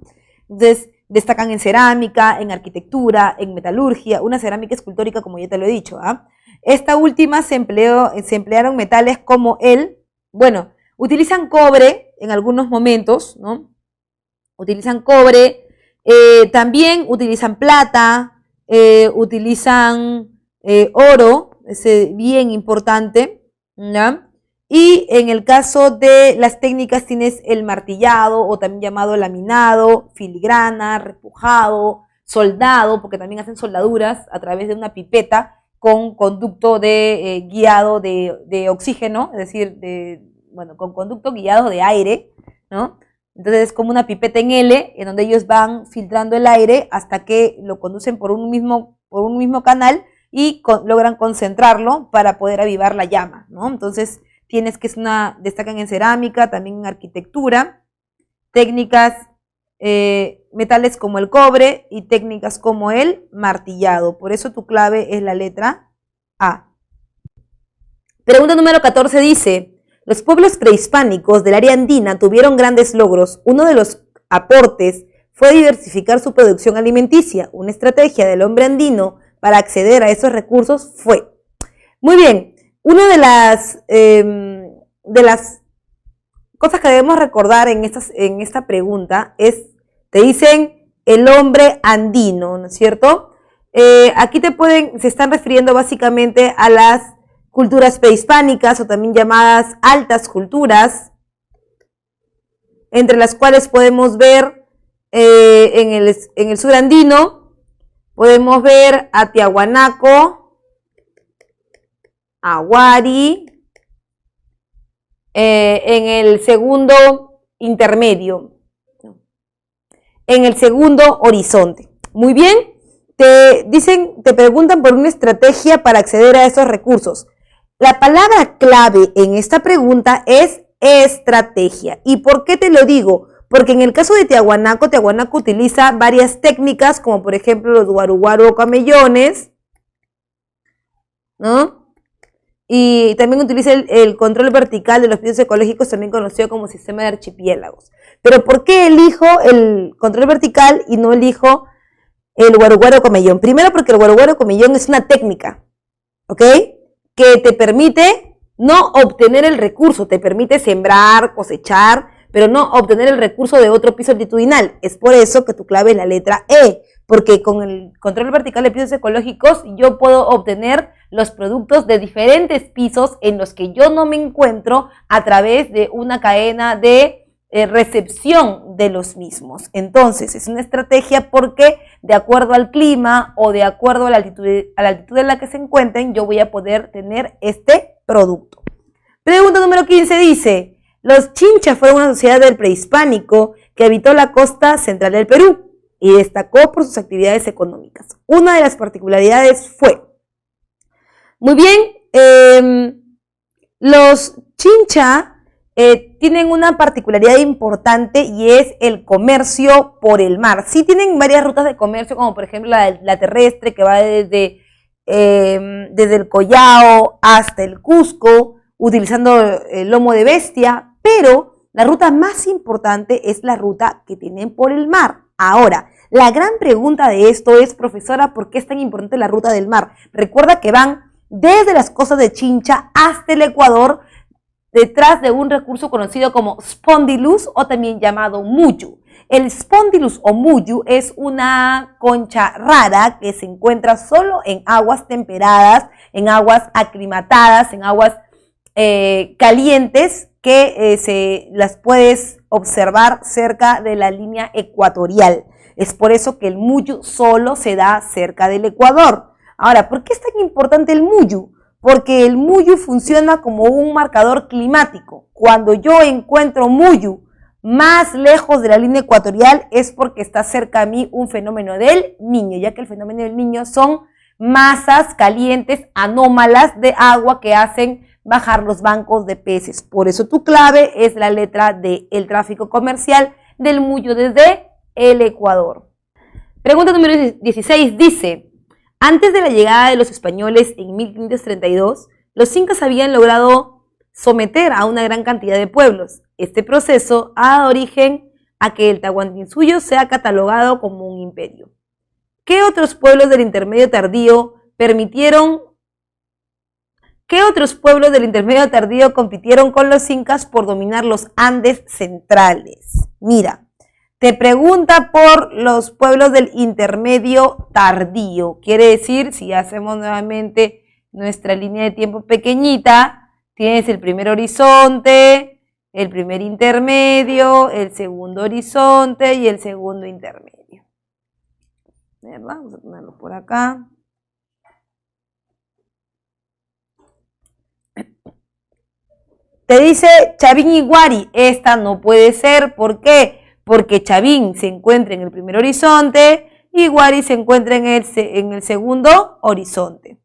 Entonces, destacan en cerámica, en arquitectura, en metalurgia, una cerámica escultórica, como ya te lo he dicho, ¿ah? Esta última se emplearon metales como utilizan cobre en algunos momentos, ¿no? Utilizan cobre, también utilizan plata, utilizan oro, es bien importante, ¿no? Y en el caso de las técnicas tienes el martillado, o también llamado laminado, filigrana, repujado, soldado, porque también hacen soldaduras a través de una pipeta con conducto de guiado de oxígeno, es decir, con conducto guiado de aire, ¿no? Entonces es como una pipeta en L, en donde ellos van filtrando el aire hasta que lo conducen por un mismo canal y logran concentrarlo para poder avivar la llama, ¿no? Entonces destacan en cerámica, también en arquitectura, técnicas, metales como el cobre y técnicas como el martillado. Por eso tu clave es la letra A. Pregunta número 14 dice, Los pueblos prehispánicos del área andina tuvieron grandes logros. Uno de los aportes fue diversificar su producción alimenticia. Una estrategia del hombre andino para acceder a esos recursos fue. Muy bien, una de las cosas que debemos recordar en esta pregunta es, te dicen el hombre andino, ¿no es cierto? Aquí se están refiriendo básicamente a las culturas prehispánicas o también llamadas altas culturas, entre las cuales podemos ver en el sur andino, podemos ver a Tiahuanaco, a Huari, en el segundo intermedio, en el segundo horizonte. Muy bien, te preguntan por una estrategia para acceder a esos recursos. La palabra clave en esta pregunta es estrategia. ¿Y por qué te lo digo? Porque en el caso de Tiahuanaco utiliza varias técnicas, como por ejemplo los guaruguaro o camellones, ¿no? Y también utiliza el control vertical de los pisos ecológicos, también conocido como sistema de archipiélagos. Pero ¿por qué elijo el control vertical y no elijo el guaruguaro comellón? Primero porque el guaruguaro comellón es una técnica, ¿ok? Que te permite no obtener el recurso, te permite sembrar, cosechar, pero no obtener el recurso de otro piso altitudinal. Es por eso que tu clave es la letra E, porque con el control vertical de pisos ecológicos yo puedo obtener los productos de diferentes pisos en los que yo no me encuentro a través de una cadena de recepción de los mismos. Entonces, es una estrategia porque de acuerdo al clima o de acuerdo a la altitud en la que se encuentren, yo voy a poder tener este producto. Pregunta número 15 dice, los chinchas fueron una sociedad del prehispánico que habitó la costa central del Perú y destacó por sus actividades económicas. Una de las particularidades fue, muy bien, los chincha tienen una particularidad importante y es el comercio por el mar. Sí tienen varias rutas de comercio, como por ejemplo la terrestre, que va desde el Collao hasta el Cusco, utilizando el lomo de bestia, pero la ruta más importante es la ruta que tienen por el mar. Ahora, la gran pregunta de esto es, profesora, ¿por qué es tan importante la ruta del mar? Recuerda que van desde las costas de Chincha hasta el Ecuador, detrás de un recurso conocido como Spondylus o también llamado Muyu. El Spondylus o Muyu es una concha rara que se encuentra solo en aguas temperadas, en aguas aclimatadas, en aguas calientes, que se las puedes observar cerca de la línea ecuatorial. Es por eso que el Muyu solo se da cerca del Ecuador. Ahora, ¿por qué es tan importante el Muyu? Porque el Muyu funciona como un marcador climático. Cuando yo encuentro Muyu más lejos de la línea ecuatorial es porque está cerca a mí un fenómeno del Niño, ya que el fenómeno del Niño son masas calientes anómalas de agua que hacen bajar los bancos de peces. Por eso tu clave es la letra D, el tráfico comercial del Muyu desde el Ecuador. Pregunta número 16 dice, antes de la llegada de los españoles en 1532, los incas habían logrado someter a una gran cantidad de pueblos. Este proceso ha dado origen a que el Tahuantinsuyo sea catalogado como un imperio. ¿Qué otros pueblos del intermedio tardío compitieron con los incas por dominar los Andes centrales? Mira, te pregunta por los pueblos del intermedio tardío. Quiere decir, si hacemos nuevamente nuestra línea de tiempo pequeñita, tienes el primer horizonte, el primer intermedio, el segundo horizonte y el segundo intermedio. Vamos a ponerlo por acá. Te dice Chavín y Huari. Esta no puede ser. ¿Por qué? Porque Chavín se encuentra en el primer horizonte y Huari se encuentra en el segundo horizonte.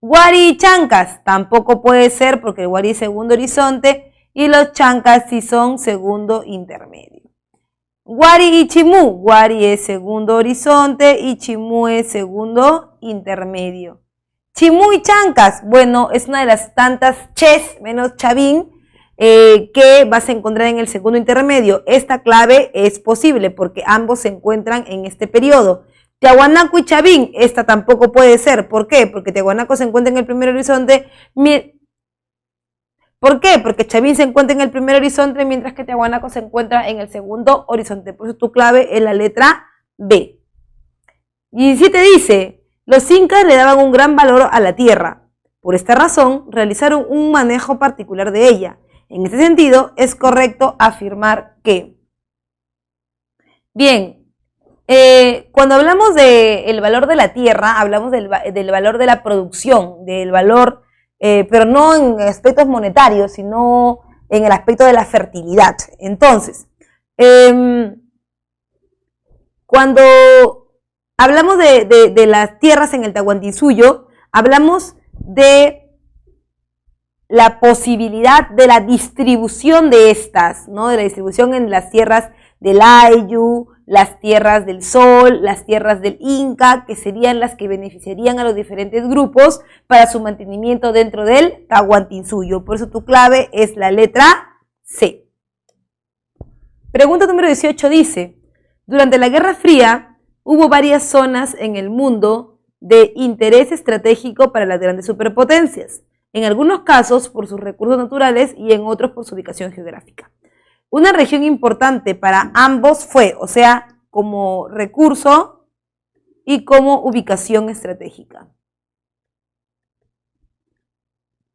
Huari y Chancas tampoco puede ser porque el Huari es segundo horizonte y los Chancas sí son segundo intermedio. Huari y Chimú. Huari es segundo horizonte y Chimú es segundo intermedio. Chimú y Chancas, bueno, es una de las tantas ches menos chavín que vas a encontrar en el segundo intermedio. Esta clave es posible porque ambos se encuentran en este periodo. Tiahuanaco y Chavín, esta tampoco puede ser. ¿Por qué? Porque Tiahuanaco se encuentra en el primer horizonte. ¿Por qué? Porque Chavín se encuentra en el primer horizonte, mientras que Tiahuanaco se encuentra en el segundo horizonte. Por eso tu clave es la letra B. 17 dice, los incas le daban un gran valor a la tierra. Por esta razón, realizaron un manejo particular de ella. En este sentido, es correcto afirmar que. Bien, cuando hablamos del valor de la tierra, hablamos del valor de la producción, del valor, pero no en aspectos monetarios, sino en el aspecto de la fertilidad. Entonces, cuando hablamos de las tierras en el Tahuantinsuyo, hablamos de la posibilidad de la distribución de estas, ¿no? De la distribución en las tierras del Ayllu, las tierras del Sol, las tierras del Inca, que serían las que beneficiarían a los diferentes grupos para su mantenimiento dentro del Tahuantinsuyo. Por eso tu clave es la letra C. Pregunta número 18 dice, durante la Guerra Fría hubo varias zonas en el mundo de interés estratégico para las grandes superpotencias, en algunos casos por sus recursos naturales y en otros por su ubicación geográfica. Una región importante para ambos fue, o sea, como recurso y como ubicación estratégica,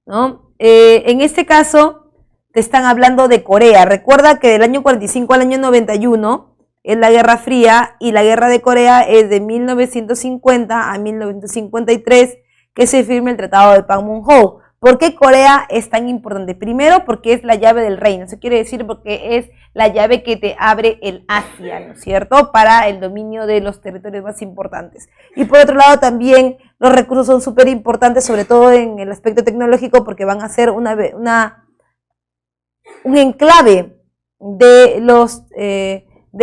¿no? En este caso te están hablando de Corea. Recuerda que del año 45 al año 91 es la Guerra Fría y la Guerra de Corea es de 1950 a 1953 que se firma el Tratado de Panmunjom. ¿Por qué Corea es tan importante? Primero, porque es la llave del reino. Eso quiere decir porque es la llave que te abre el Asia, ¿no es cierto? Para el dominio de los territorios más importantes. Y por otro lado, también los recursos son súper importantes, sobre todo en el aspecto tecnológico, porque van a ser un enclave de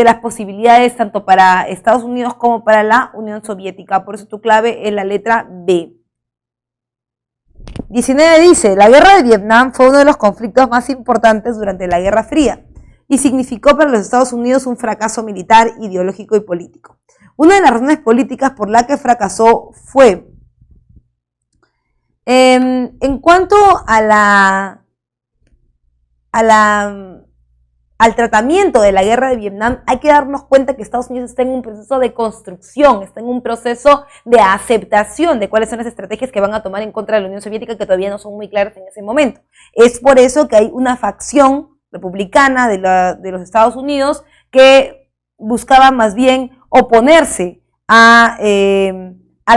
las posibilidades tanto para Estados Unidos como para la Unión Soviética. Por eso tu clave es la letra B. 19 dice, la guerra de Vietnam fue uno de los conflictos más importantes durante la Guerra Fría y significó para los Estados Unidos un fracaso militar, ideológico y político. Una de las razones políticas por la que fracasó fue, en cuanto al tratamiento de la guerra de Vietnam, hay que darnos cuenta que Estados Unidos está en un proceso de construcción, está en un proceso de aceptación de cuáles son las estrategias que van a tomar en contra de la Unión Soviética, que todavía no son muy claras en ese momento. Es por eso que hay una facción republicana de los Estados Unidos que buscaba más bien oponerse a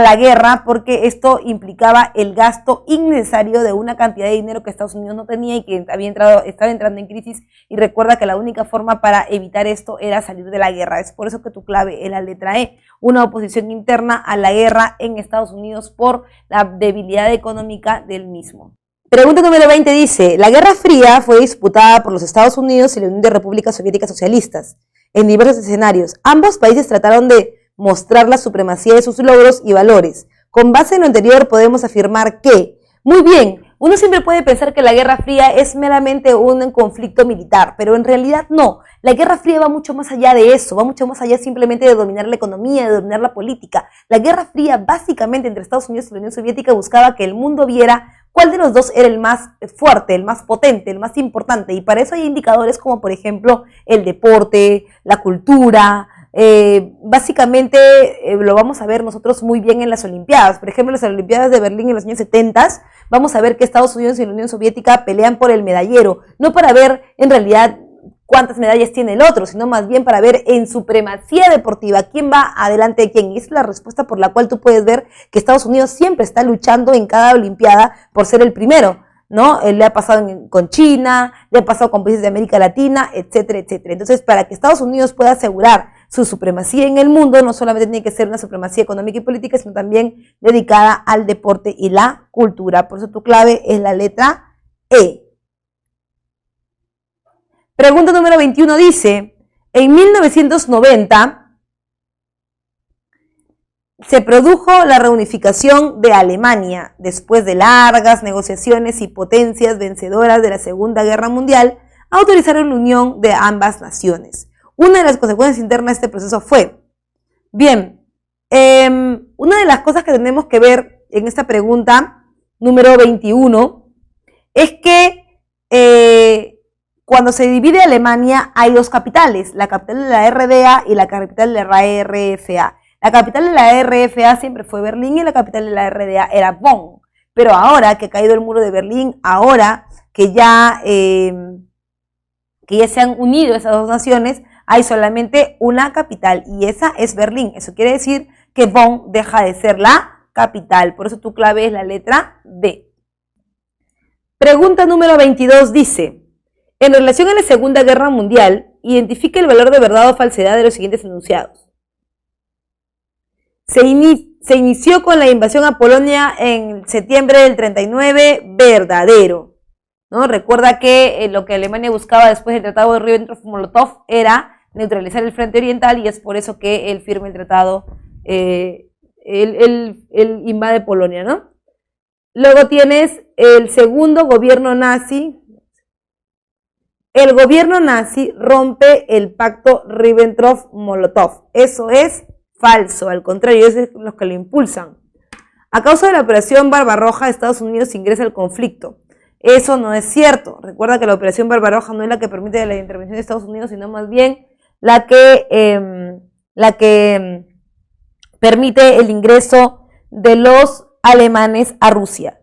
la guerra, porque esto implicaba el gasto innecesario de una cantidad de dinero que Estados Unidos no tenía y que estaba entrando en crisis. Y recuerda que la única forma para evitar esto era salir de la guerra. Es por eso que tu clave es la letra E, una oposición interna a la guerra en Estados Unidos por la debilidad económica del mismo. Pregunta número 20 dice, la Guerra Fría fue disputada por los Estados Unidos y la Unión de Repúblicas Soviéticas Socialistas en diversos escenarios. Ambos países trataron de mostrar la supremacía de sus logros y valores. Con base en lo anterior podemos afirmar que, muy bien, uno siempre puede pensar que la Guerra Fría es meramente un conflicto militar, pero en realidad no. La Guerra Fría va mucho más allá de eso, va mucho más allá simplemente de dominar la economía, de dominar la política. La Guerra Fría, básicamente entre Estados Unidos y la Unión Soviética, buscaba que el mundo viera cuál de los dos era el más fuerte, el más potente, el más importante, y para eso hay indicadores como por ejemplo el deporte, la cultura. Básicamente lo vamos a ver nosotros muy bien en las Olimpiadas. Por ejemplo, en las Olimpiadas de Berlín en los años 70, vamos a ver que Estados Unidos y la Unión Soviética pelean por el medallero, no para ver en realidad cuántas medallas tiene el otro, sino más bien para ver en supremacía deportiva quién va adelante de quién. Y esa es la respuesta por la cual tú puedes ver que Estados Unidos siempre está luchando en cada Olimpiada por ser el primero, ¿no? Le ha pasado con China, le ha pasado con países de América Latina, etcétera, etcétera. Entonces, para que Estados Unidos pueda asegurar su supremacía en el mundo, no solamente tiene que ser una supremacía económica y política, sino también dedicada al deporte y la cultura. Por eso tu clave es la letra E. Pregunta número 21 dice, en 1990, se produjo la reunificación de Alemania después de largas negociaciones y potencias vencedoras de la Segunda Guerra Mundial autorizaron la unión de ambas naciones. Una de las consecuencias internas de este proceso fue, bien, una de las cosas que tenemos que ver en esta pregunta número 21 es que cuando se divide Alemania hay dos capitales, la capital de la RDA y la capital de la RFA. La capital de la RFA siempre fue Berlín y la capital de la RDA era Bonn. Pero ahora que ha caído el muro de Berlín, ahora que ya se han unido esas dos naciones, hay solamente una capital y esa es Berlín. Eso quiere decir que Bonn deja de ser la capital. Por eso tu clave es la letra D. Pregunta número 22 dice, en relación a la Segunda Guerra Mundial, identifica el valor de verdad o falsedad de los siguientes enunciados. Se inició con la invasión a Polonia en septiembre del 39, verdadero, ¿no? Recuerda que lo que Alemania buscaba después del tratado de Ribbentrop-Molotov era neutralizar el frente oriental y es por eso que él firma el tratado, él invade Polonia, ¿no? Luego tienes el segundo gobierno nazi. El gobierno nazi rompe el pacto Ribbentrop-Molotov. Eso es falso, al contrario, es los que lo impulsan. A causa de la operación Barbarroja, Estados Unidos ingresa al conflicto. Eso no es cierto. Recuerda que la operación Barbarroja no es la que permite la intervención de Estados Unidos, sino más bien la que permite el ingreso de los alemanes a Rusia.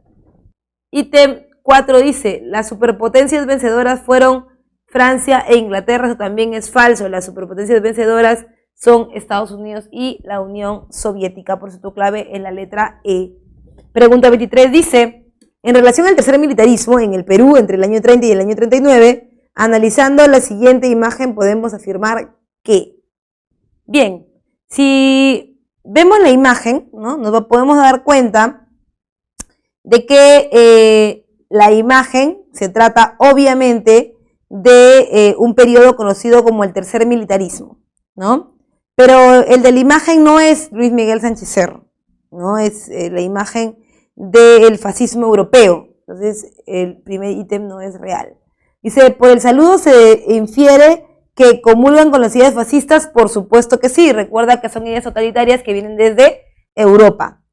Ítem 4 dice, las superpotencias vencedoras fueron Francia e Inglaterra. Eso también es falso. Las superpotencias vencedoras son Estados Unidos y la Unión Soviética. Por eso tu clave es la letra E. Pregunta 23 dice, en relación al tercer militarismo en el Perú entre el año 30 y el año 39, analizando la siguiente imagen podemos afirmar que, bien, si vemos la imagen, ¿no? Nos podemos dar cuenta de que la imagen se trata obviamente de un periodo conocido como el tercer militarismo, ¿no? Pero el de la imagen no es Luis Miguel Sánchez Cerro, ¿no? Es la imagen del fascismo europeo. Entonces, el primer ítem no es real. Dice, por el saludo se infiere que comulgan con las ideas fascistas. Por supuesto que sí. Recuerda que son ideas totalitarias que vienen desde Europa.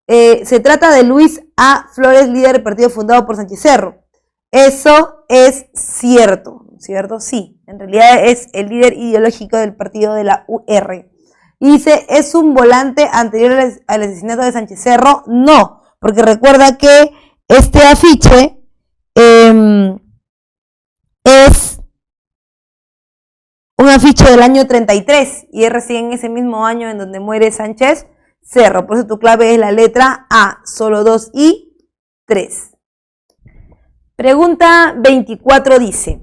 Se trata de Luis A. Flores, líder del partido fundado por Sánchez Cerro. Eso es cierto, ¿cierto? Sí, en realidad es el líder ideológico del partido de la UR. Y dice, ¿es un volante anterior al asesinato de Sánchez Cerro? No, porque recuerda que este afiche es un afiche del año 33 y es recién en ese mismo año en donde muere Sánchez Cerro. Por eso tu clave es la letra A, solo 2 y 3. Pregunta 24 dice,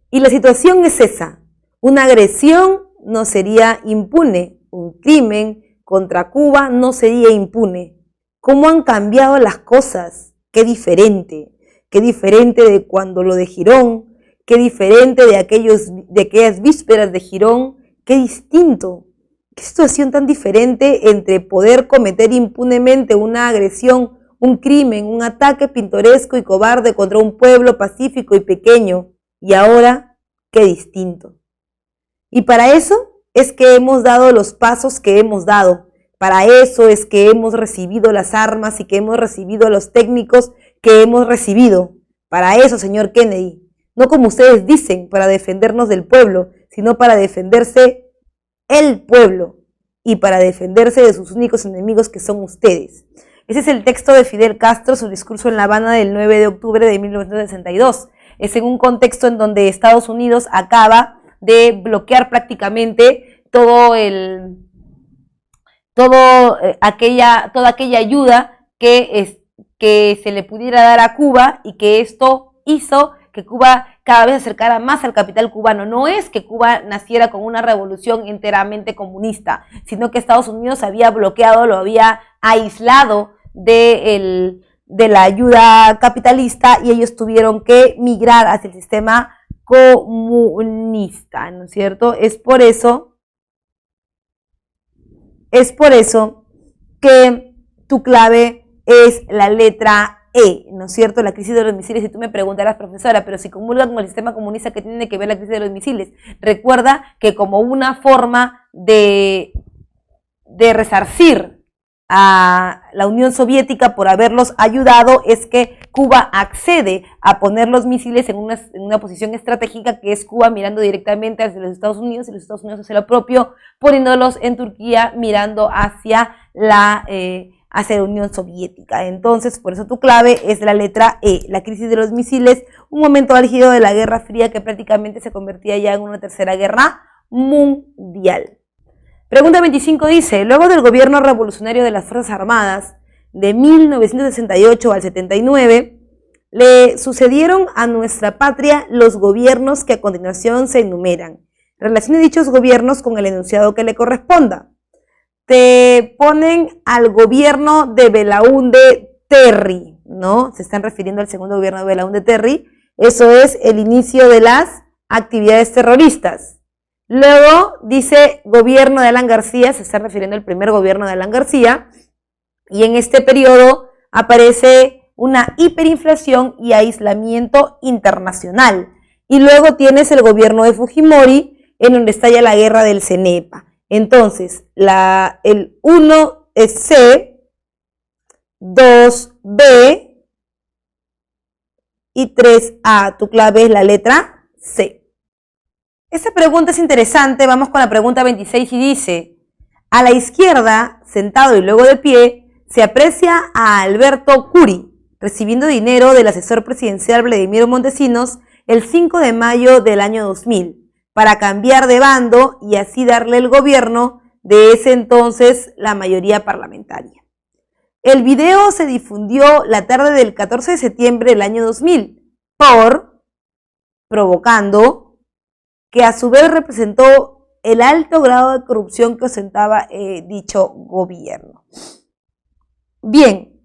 y la situación es esa, una agresión no sería impune, un crimen contra Cuba no sería impune. ¿Cómo han cambiado las cosas? Qué diferente de cuando lo de Girón, qué diferente de aquellas vísperas de Girón, qué distinto, qué situación tan diferente entre poder cometer impunemente una agresión, un crimen, un ataque pintoresco y cobarde contra un pueblo pacífico y pequeño, y ahora, qué distinto. Y para eso es que hemos dado los pasos que hemos dado, para eso es que hemos recibido las armas y que hemos recibido a los técnicos que hemos recibido. Para eso, señor Kennedy, no como ustedes dicen, para defendernos del pueblo, sino para defenderse el pueblo y para defenderse de sus únicos enemigos que son ustedes. Ese es el texto de Fidel Castro, su discurso en La Habana del 9 de octubre de 1962. Es en un contexto en donde Estados Unidos acaba de bloquear prácticamente toda aquella ayuda que se le pudiera dar a Cuba y que esto hizo que Cuba cada vez se acercara más al capital cubano. No es que Cuba naciera con una revolución enteramente comunista, sino que Estados Unidos había bloqueado, lo había aislado de la ayuda capitalista y ellos tuvieron que migrar hacia el sistema comunista, ¿no es cierto? Es por eso que tu clave es la letra E, ¿no es cierto? La crisis de los misiles. Y tú me preguntarás, profesora, pero si comulga con el sistema comunista, ¿qué tiene que ver la crisis de los misiles? Recuerda que como una forma de resarcir a la Unión Soviética por haberlos ayudado es que Cuba accede a poner los misiles en una posición estratégica, que es Cuba mirando directamente hacia los Estados Unidos y los Estados Unidos hacia lo propio, poniéndolos en Turquía mirando hacia la Unión Soviética. Entonces, por eso tu clave es la letra E, la crisis de los misiles, un momento álgido de la Guerra Fría que prácticamente se convertía ya en una tercera guerra mundial. Pregunta 25 dice, luego del gobierno revolucionario de las Fuerzas Armadas de 1968 al 79, le sucedieron a nuestra patria los gobiernos que a continuación se enumeran. Relacione dichos gobiernos con el enunciado que le corresponda. Te ponen al gobierno de Belaúnde Terry, ¿no? Se están refiriendo al segundo gobierno de Belaúnde Terry. Eso es el inicio de las actividades terroristas. Luego dice gobierno de Alan García, se está refiriendo al primer gobierno de Alan García, y en este periodo aparece una hiperinflación y aislamiento internacional. Y luego tienes el gobierno de Fujimori, en donde estalla la guerra del CENEPA. Entonces, el 1 es C, 2 B y 3A. Tu clave es la letra C. Esta pregunta es interesante. Vamos con la pregunta 26 y dice, a la izquierda, sentado y luego de pie, se aprecia a Alberto Curi, recibiendo dinero del asesor presidencial Vladimiro Montesinos el 5 de mayo del año 2000, para cambiar de bando y así darle el gobierno de ese entonces la mayoría parlamentaria. El video se difundió la tarde del 14 de septiembre del año 2000, provocando que a su vez representó el alto grado de corrupción que ostentaba dicho gobierno. Bien,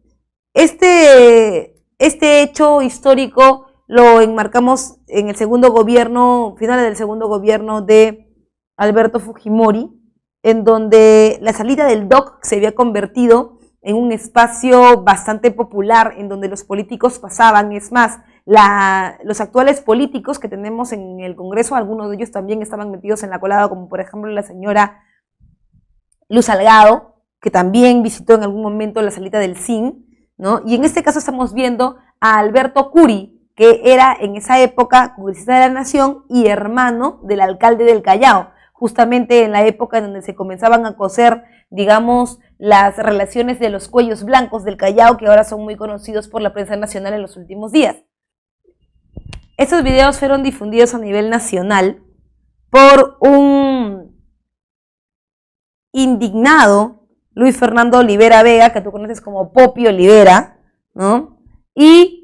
este hecho histórico lo enmarcamos en el segundo gobierno, finales del segundo gobierno de Alberto Fujimori, en donde la salida del DOC se había convertido en un espacio bastante popular, en donde los políticos pasaban. Es más, los actuales políticos que tenemos en el Congreso, algunos de ellos también estaban metidos en la colada, como por ejemplo la señora Luz Salgado, que también visitó en algún momento la salida del CIN, ¿no? Y en este caso estamos viendo a Alberto Curi, que era en esa época congresista de la Nación y hermano del alcalde del Callao, justamente en la época en donde se comenzaban a coser, digamos, las relaciones de los cuellos blancos del Callao, que ahora son muy conocidos por la prensa nacional en los últimos días. Estos videos fueron difundidos a nivel nacional por un indignado Luis Fernando Olivera Vega, que tú conoces como Popi Olivera, ¿no? Y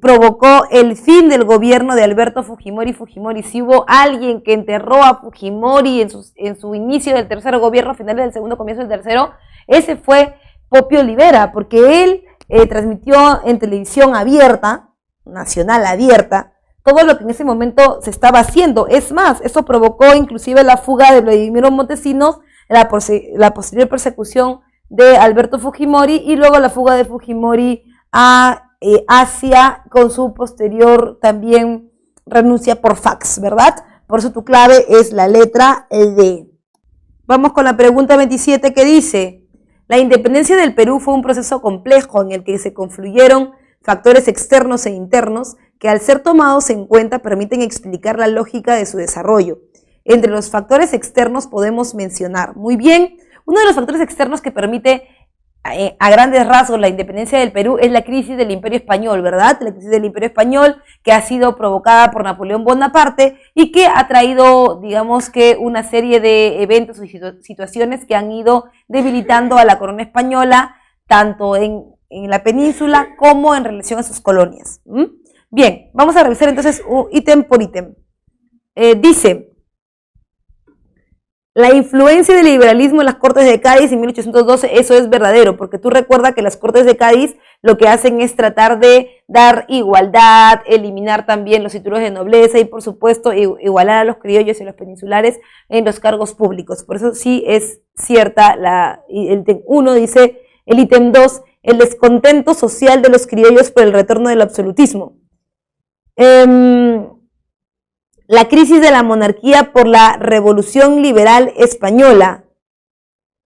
provocó el fin del gobierno de Alberto Fujimori. Si hubo alguien que enterró a Fujimori en su inicio del tercer gobierno, finales del segundo, comienzo del tercero, ese fue Popi Olivera, porque él transmitió en televisión abierta, nacional abierta, todo lo que en ese momento se estaba haciendo. Es más, eso provocó inclusive la fuga de Vladimiro Montesinos, la posterior persecución de Alberto Fujimori y luego la fuga de Fujimori a Asia con su posterior también renuncia por fax, ¿verdad? Por eso tu clave es la letra D. Vamos con la pregunta 27 que dice, la independencia del Perú fue un proceso complejo en el que se confluyeron factores externos e internos que al ser tomados en cuenta permiten explicar la lógica de su desarrollo. Entre los factores externos podemos mencionar, muy bien, uno de los factores externos que permite a grandes rasgos la independencia del Perú es la crisis del Imperio Español, ¿verdad? La crisis del Imperio Español que ha sido provocada por Napoleón Bonaparte y que ha traído, digamos que, una serie de eventos y situaciones que han ido debilitando a la corona española, tanto en la península como en relación a sus colonias. Bien, vamos a revisar entonces ítem por ítem. Dice, la influencia del liberalismo en las Cortes de Cádiz en 1812, eso es verdadero, porque tú recuerda que las Cortes de Cádiz lo que hacen es tratar de dar igualdad, eliminar también los títulos de nobleza y por supuesto igualar a los criollos y a los peninsulares en los cargos públicos. Por eso sí es cierta, el 1 dice, El ítem 2, el descontento social de los criollos por el retorno del absolutismo. La crisis de la monarquía por la Revolución Liberal Española,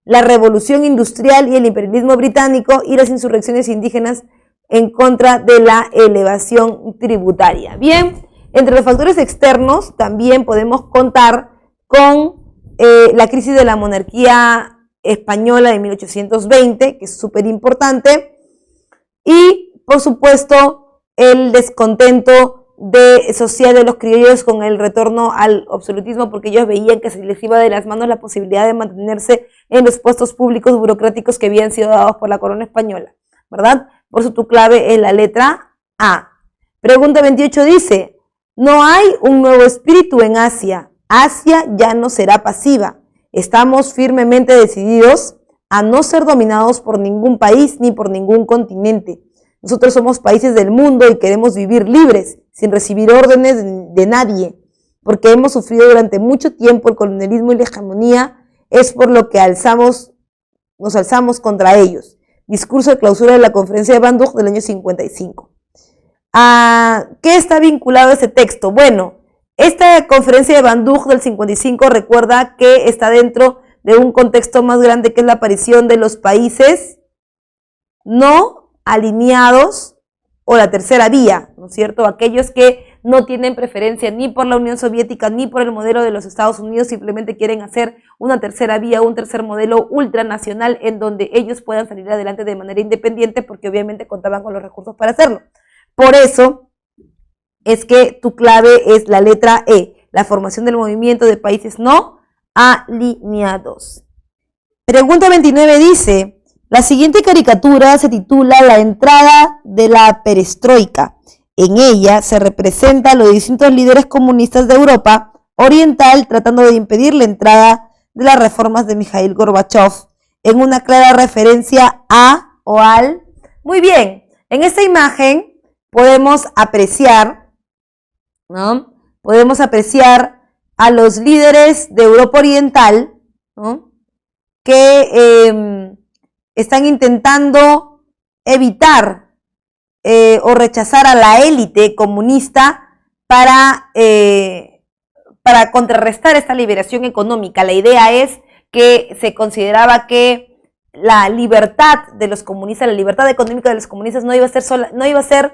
la Revolución Industrial y el imperialismo británico y las insurrecciones indígenas en contra de la elevación tributaria. Bien, entre los factores externos también podemos contar con la crisis de la monarquía española de 1820, que es súper importante, y por supuesto el descontento social de los criollos con el retorno al absolutismo, porque ellos veían que se les iba de las manos la posibilidad de mantenerse en los puestos públicos burocráticos que habían sido dados por la corona española, ¿verdad? Por eso tu clave es la letra A. Pregunta 28 dice, no hay un nuevo espíritu en Asia. Asia ya no será pasiva. Estamos firmemente decididos a no ser dominados por ningún país ni por ningún continente. Nosotros somos países del mundo y queremos vivir libres, sin recibir órdenes de nadie, porque hemos sufrido durante mucho tiempo el colonialismo y la hegemonía, es por lo que nos alzamos contra ellos. Discurso de clausura de la conferencia de Bandung del año 55. ¿A qué está vinculado ese texto? Bueno, esta conferencia de Bandung del 55 recuerda que está dentro de un contexto más grande que es la aparición de los países no alineados o la tercera vía, ¿no es cierto? Aquellos que no tienen preferencia ni por la Unión Soviética ni por el modelo de los Estados Unidos, simplemente quieren hacer una tercera vía, un tercer modelo ultranacional en donde ellos puedan salir adelante de manera independiente porque obviamente contaban con los recursos para hacerlo. Por eso es que tu clave es la letra E, la formación del movimiento de países no alineados. Pregunta 29 dice, la siguiente caricatura se titula La entrada de la perestroika. En ella se representa a los distintos líderes comunistas de Europa Oriental tratando de impedir la entrada de las reformas de Mikhail Gorbachev en una clara referencia a o al. Muy bien, en esta imagen podemos apreciar, ¿no? Podemos apreciar a los líderes de Europa Oriental, ¿no? Que están intentando evitar o rechazar a la élite comunista para contrarrestar esta liberación económica. La idea es que se consideraba que la libertad de los comunistas, la libertad económica de los comunistas no iba a ser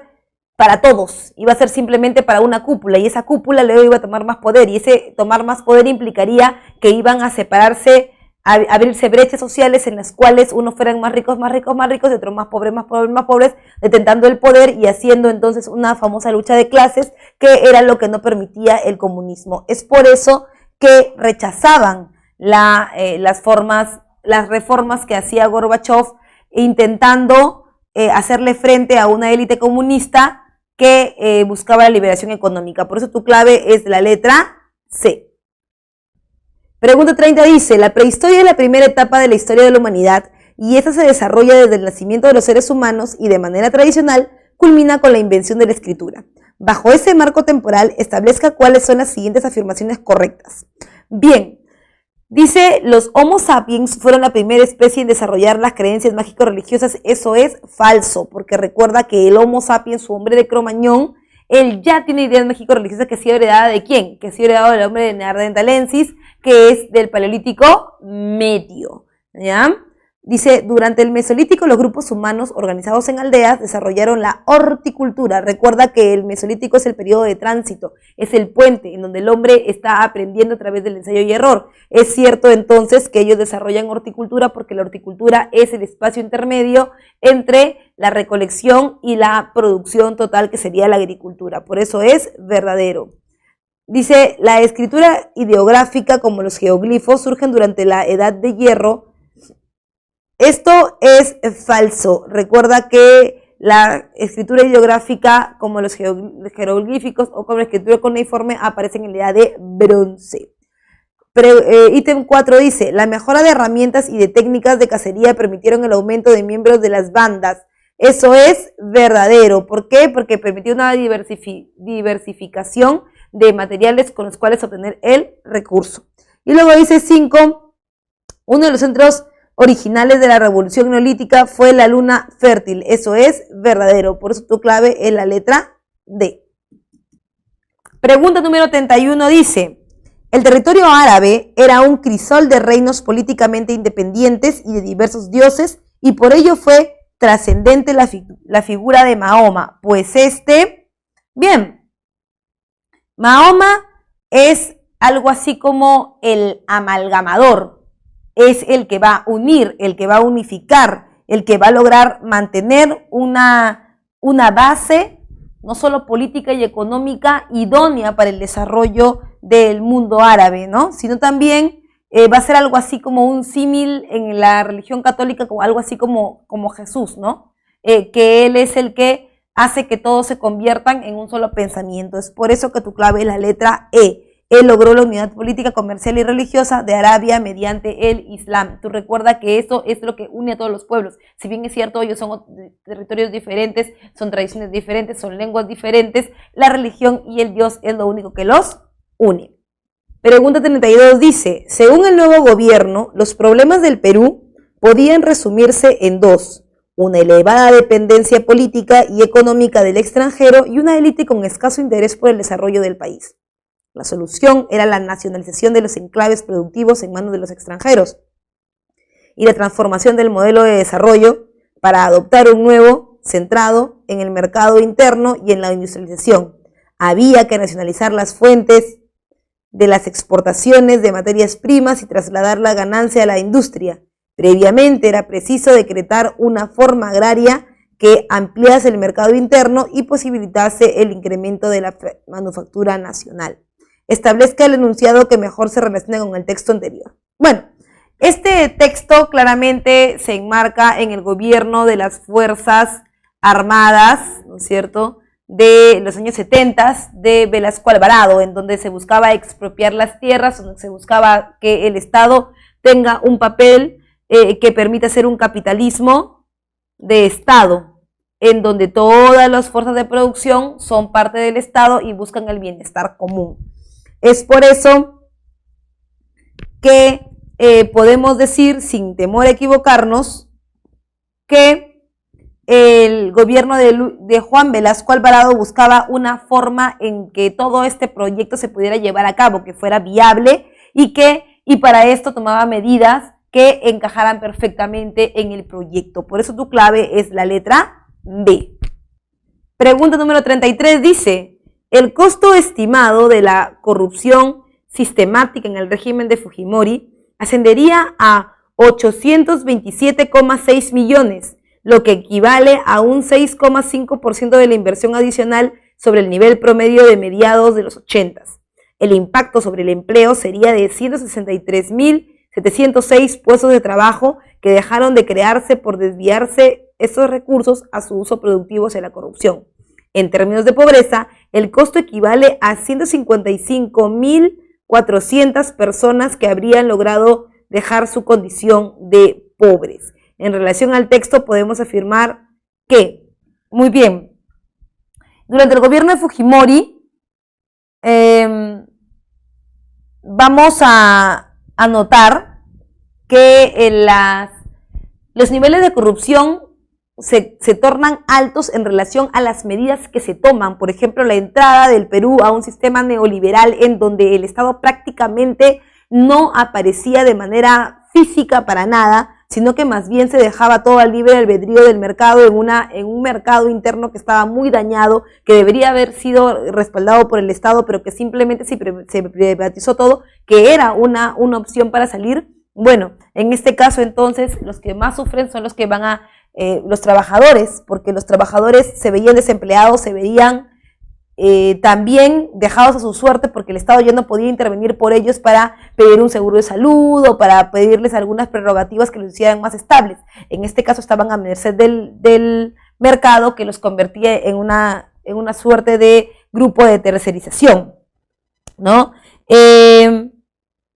para todos, iba a ser simplemente para una cúpula, y esa cúpula luego iba a tomar más poder, y ese tomar más poder implicaría que iban a separarse, a abrirse brechas sociales en las cuales unos fueran más ricos, y otros más pobres, detentando el poder y haciendo entonces una famosa lucha de clases que era lo que no permitía el comunismo. Es por eso que rechazaban las reformas que hacía Gorbachev, intentando hacerle frente a una élite comunista que buscaba la liberación económica. Por eso tu clave es la letra C. Pregunta 30 dice, la prehistoria es la primera etapa de la historia de la humanidad y esta se desarrolla desde el nacimiento de los seres humanos y de manera tradicional culmina con la invención de la escritura. Bajo ese marco temporal, establezca cuáles son las siguientes afirmaciones correctas. Bien, dice, los Homo sapiens fueron la primera especie en desarrollar las creencias mágico-religiosas. Eso es falso, porque recuerda que el Homo sapiens, su hombre de Cromañón, él ya tiene ideas mágico-religiosas que ha sido heredada ¿de quién? Que ha sido heredada del hombre de Neanderthalensis, que es del Paleolítico Medio, ¿ya? Dice, durante el Mesolítico los grupos humanos organizados en aldeas desarrollaron la horticultura. Recuerda que el Mesolítico es el periodo de tránsito, es el puente en donde el hombre está aprendiendo a través del ensayo y error. Es cierto entonces que ellos desarrollan horticultura porque la horticultura es el espacio intermedio entre la recolección y la producción total que sería la agricultura. Por eso es verdadero. Dice, la escritura ideográfica como los geoglifos surgen durante la Edad de Hierro. Esto es falso. Recuerda que la escritura ideográfica como los jeroglíficos o como la escritura cuneiforme aparecen en la Edad de Bronce. Ítem 4 dice, la mejora de herramientas y de técnicas de cacería permitieron el aumento de miembros de las bandas. Eso es verdadero. ¿Por qué? Porque permitió una diversificación de materiales con los cuales obtener el recurso. Y luego dice 5, uno de los centros originales de la revolución neolítica fue la luna fértil. Eso es verdadero. Por eso tu clave es la letra D. Pregunta número 31 dice: el territorio árabe era un crisol de reinos políticamente independientes y de diversos dioses, y por ello fue trascendente la figura de Mahoma, pues bien, Mahoma es algo así como el amalgamador, es el que va a unir, el que va a unificar, el que va a lograr mantener una base no solo política y económica idónea para el desarrollo del mundo árabe, ¿no? Sino también va a ser algo así como un símil en la religión católica, como algo así como Jesús, ¿no? Que él es el que hace que todos se conviertan en un solo pensamiento. Es por eso que tu clave es la letra E. Él logró la unidad política, comercial y religiosa de Arabia mediante el Islam. Tú recuerda que eso es lo que une a todos los pueblos. Si bien es cierto, ellos son territorios diferentes, son tradiciones diferentes, son lenguas diferentes, la religión y el Dios es lo único que los une. Pregunta 32 dice: según el nuevo gobierno, los problemas del Perú podían resumirse en dos: una elevada dependencia política y económica del extranjero y una élite con escaso interés por el desarrollo del país. La solución era la nacionalización de los enclaves productivos en manos de los extranjeros y la transformación del modelo de desarrollo para adoptar un nuevo centrado en el mercado interno y en la industrialización. Había que nacionalizar las fuentes de las exportaciones de materias primas y trasladar la ganancia a la industria. Previamente era preciso decretar una forma agraria que ampliase el mercado interno y posibilitase el incremento de la manufactura nacional. Establezca el enunciado que mejor se relaciona con el texto anterior. Bueno, este texto claramente se enmarca en el gobierno de las Fuerzas Armadas, ¿no es cierto?, de los años 70 de Velasco Alvarado, en donde se buscaba expropiar las tierras, donde se buscaba que el Estado tenga un papel que permita hacer un capitalismo de Estado, en donde todas las fuerzas de producción son parte del Estado y buscan el bienestar común. Es por eso que podemos decir, sin temor a equivocarnos, que el gobierno de Juan Velasco Alvarado buscaba una forma en que todo este proyecto se pudiera llevar a cabo, que fuera viable y para esto tomaba medidas que encajaran perfectamente en el proyecto. Por eso tu clave es la letra B. Pregunta número 33 dice: el costo estimado de la corrupción sistemática en el régimen de Fujimori ascendería a 827,6 millones, lo que equivale a un 6,5% de la inversión adicional sobre el nivel promedio de mediados de los 80. El impacto sobre el empleo sería de 163.706 puestos de trabajo que dejaron de crearse por desviarse estos recursos a su uso productivo hacia la corrupción. En términos de pobreza, el costo equivale a 155.400 personas que habrían logrado dejar su condición de pobres. En relación al texto podemos afirmar que, muy bien, durante el gobierno de Fujimori vamos a notar que los niveles de corrupción se tornan altos en relación a las medidas que se toman. Por ejemplo, la entrada del Perú a un sistema neoliberal en donde el Estado prácticamente no aparecía de manera física para nada, sino que más bien se dejaba todo al libre albedrío del mercado en un mercado interno que estaba muy dañado, que debería haber sido respaldado por el Estado, pero que simplemente se privatizó todo, que era una opción para salir. Bueno, en este caso entonces los que más sufren son los que van los trabajadores, porque los trabajadores se veían desempleados, se veían también dejados a su suerte porque el Estado ya no podía intervenir por ellos para pedir un seguro de salud o para pedirles algunas prerrogativas que los hicieran más estables. En este caso estaban a merced del mercado, que los convertía en una suerte de grupo de tercerización, ¿no?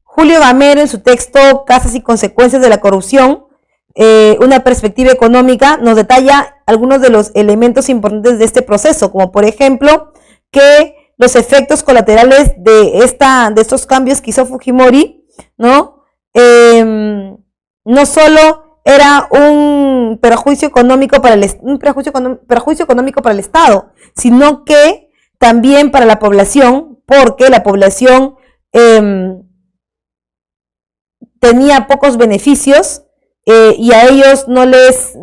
Julio Gamero, en su texto Causas y consecuencias de la corrupción, una perspectiva económica, nos detalla algunos de los elementos importantes de este proceso, como por ejemplo que los efectos colaterales de estos cambios que hizo Fujimori, ¿no? no solo era un perjuicio económico para perjuicio económico para el Estado, sino que también para la población, porque la población tenía pocos beneficios y a ellos no les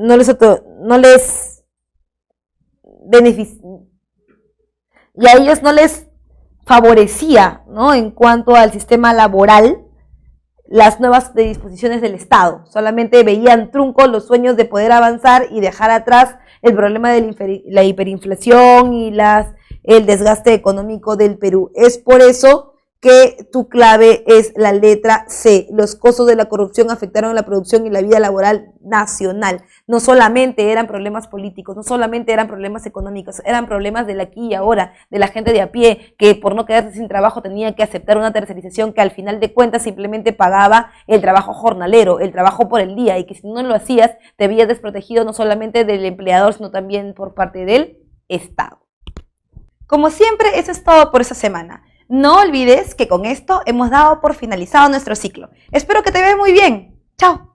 favorecía, ¿no? En cuanto al sistema laboral, las nuevas disposiciones del Estado. Solamente veían truncos los sueños de poder avanzar y dejar atrás el problema de la hiperinflación y el desgaste económico del Perú. Es por eso que tu clave es la letra C. Los costos de la corrupción afectaron la producción y la vida laboral nacional. No solamente eran problemas políticos, no solamente eran problemas económicos, eran problemas del aquí y ahora, de la gente de a pie, que por no quedarse sin trabajo tenía que aceptar una tercerización que al final de cuentas simplemente pagaba el trabajo jornalero, el trabajo por el día, y que si no lo hacías te veías desprotegido no solamente del empleador, sino también por parte del Estado. Como siempre, eso es todo por esta semana. No olvides que con esto hemos dado por finalizado nuestro ciclo. Espero que te veas muy bien. ¡Chao!